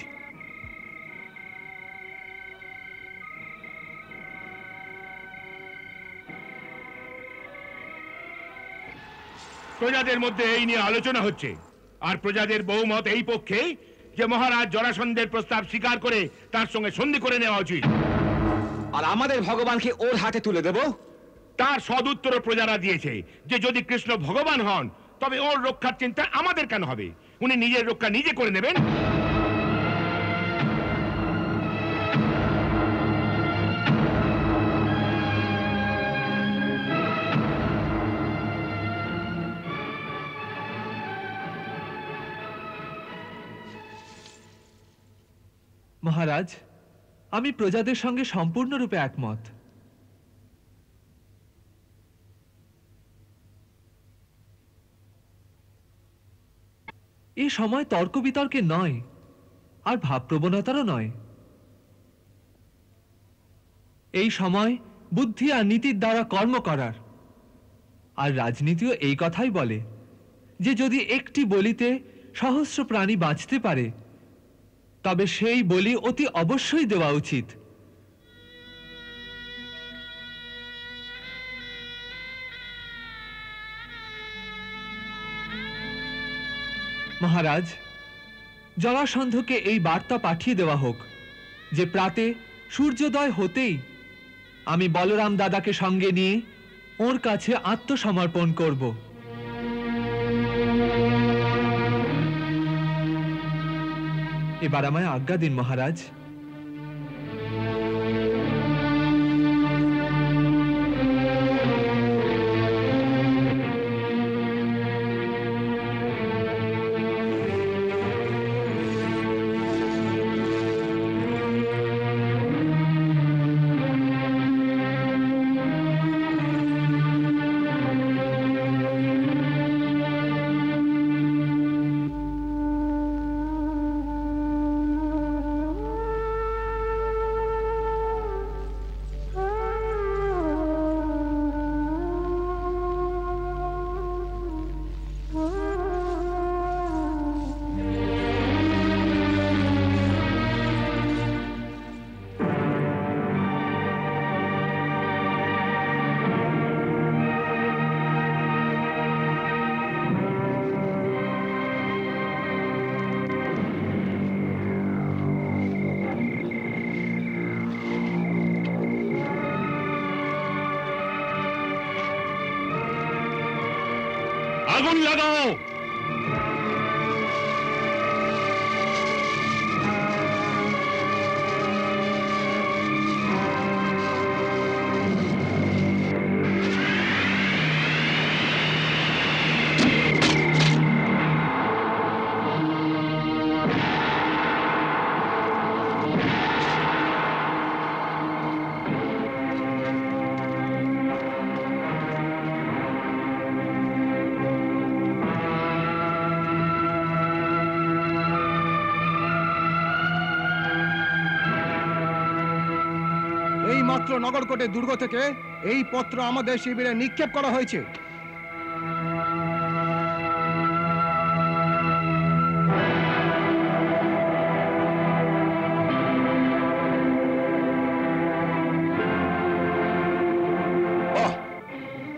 প্রজাদের মধ্যে এই নিয়ে আলোচনা হচ্ছে, আর প্রজাদের বহুমত এই পক্ষে যে মহারাজ জরাসন্ধের প্রস্তাব স্বীকার করে তার সঙ্গে সন্ধি করে নেওয়া উচিত। আর আমাদের ভগবানকে ওর হাতে তুলে দেব? তার সদুত্তর প্রজারা দিয়েছে যে যদি কৃষ্ণ ভগবান হন, তবে ওর রক্ষার চিন্তা আমাদের কেন হবে? উনি নিজের রক্ষা নিজে করে নেবেন। মহারাজ, আমি প্রজাদের সঙ্গে সম্পূর্ণরূপে একমত। এই সময় তর্ক বিতর্কে নয়, আর ভাবপ্রবণতারও নয়। এই সময় বুদ্ধি আর নীতির দ্বারা কর্ম করার। আর রাজনীতিও এই কথাই বলে যে যদি একটি বলিতে সহস্র প্রাণী বাঁচতে পারে, তবে সেই বলি অতি অবশ্যই দেওয়া উচিত। মহারাজ, জরাসন্ধকে এই বার্তা পাঠিয়ে দেওয়া হোক যে প্রাতে সূর্যোদয় হতেই আমি বলরাম দাদাকে সঙ্গে নিয়ে ওর কাছে আত্মসমর্পণ করব। এবার আমায় আজ্ঞা দিন মহারাজ। আগুন লাগাও। এইমাত্র নগরকোটের দুর্গ থেকে এই পত্র আমাদের শিবিরে নিক্ষেপ করা হয়েছে।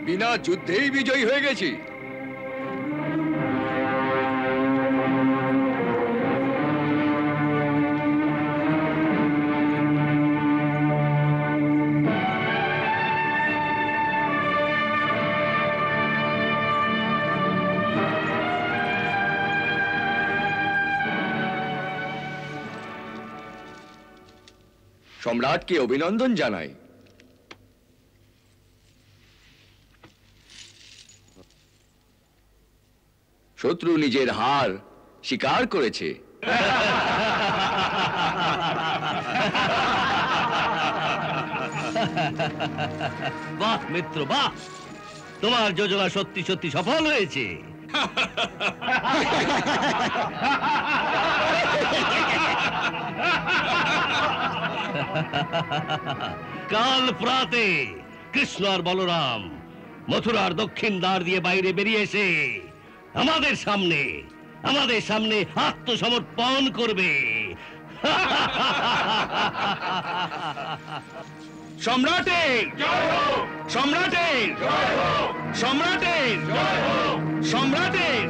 বিনা যুদ্ধেই বিজয়ী হয়ে গেছি। সম্রাটকে অভিনন্দন জানাই। শত্রু নিজের হার স্বীকার করেছে। বাহ মিত্র বাহ, তোমার যোজনা সত্যি সত্যি সফল হয়েছে। কাল প্রাতে কৃষ্ণ আর বলরাম মথুরার দক্ষিণ দ্বার দিয়ে বাইরে বেরিয়ে এসে আমাদের সামনে আত্মসমর্পণ করবে। সম্রাটের সম্রাটের সম্রাটের সম্রাটের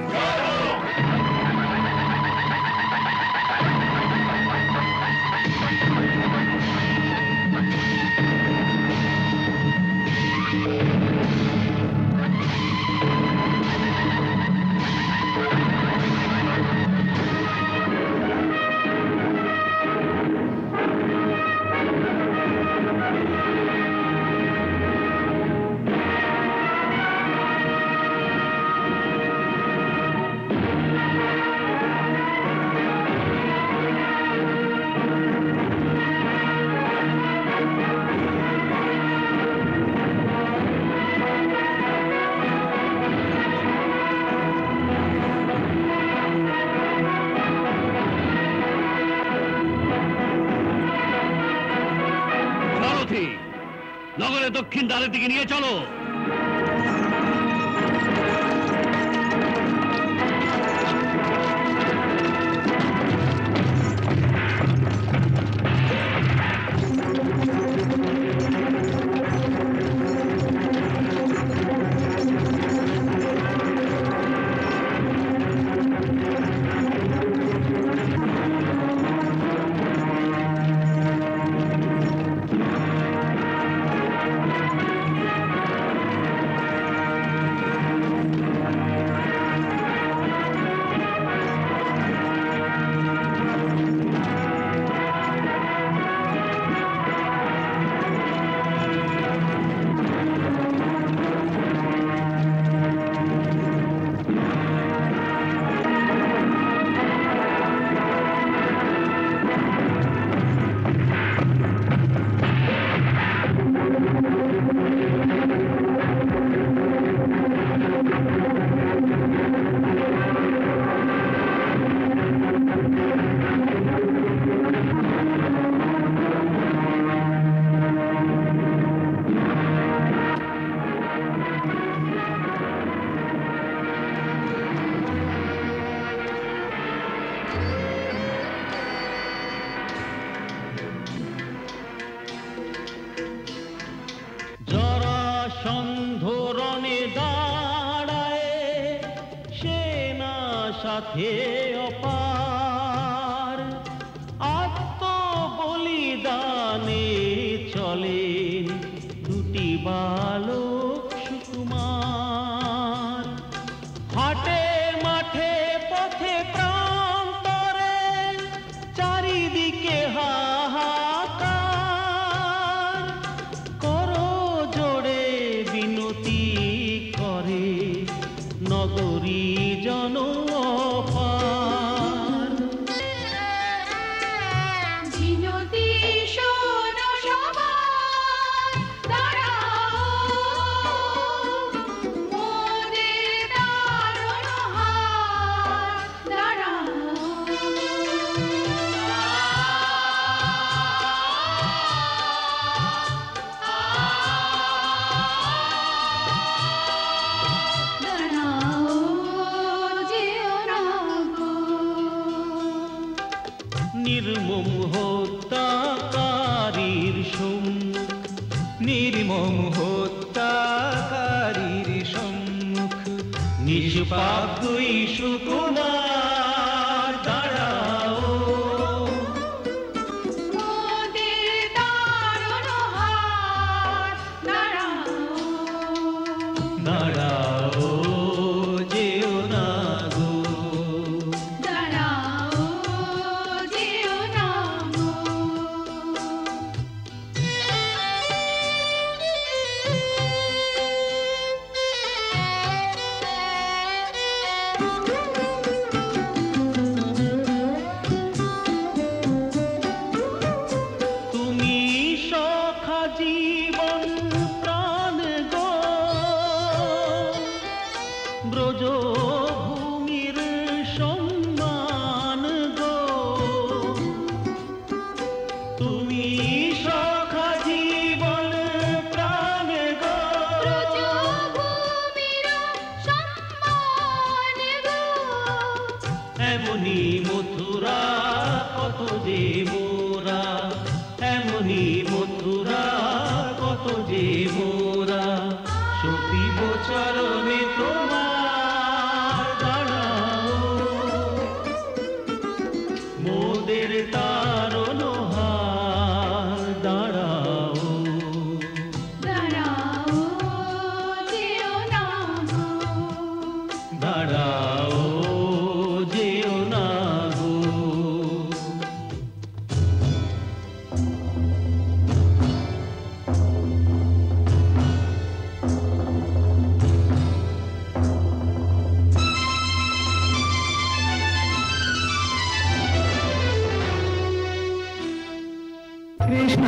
নগরের দক্ষিণ দ্বারের দিকে নিয়ে চলো। সাথে অপার আত্মবলিদানে চলেন দুটি বালক সুকুমার। হাটে মাঠে পথে প্রান্তরে চারিদিকে হাহাকার, করো জোড়ে বিনতি করে নগরী জন নিষ্পাপ দুই সুকুমার দাঁড়াও, মোদের দারুণ হাত দাঁড়াও, দাঁড়াও যেও না গো, দাঁড়াও যেও না গো। তুমি সখা জীবন প্রাণ গো, ব্রজভূমির সম্মান গো, তুমি সখা জীবন প্রাণ গো, ব্রজভূমির সম্মান গো। এমনি মথুরা কত যে মোরা, এমনি মথুরা কত যে মোরা, সতীব চরণে তোমার দাঁড়াও, মোদের তারণ হার দাঁড়াও, দাঁড়াও যেও না গো, দাঁড়াও যেও না গো। কৃষ্ণ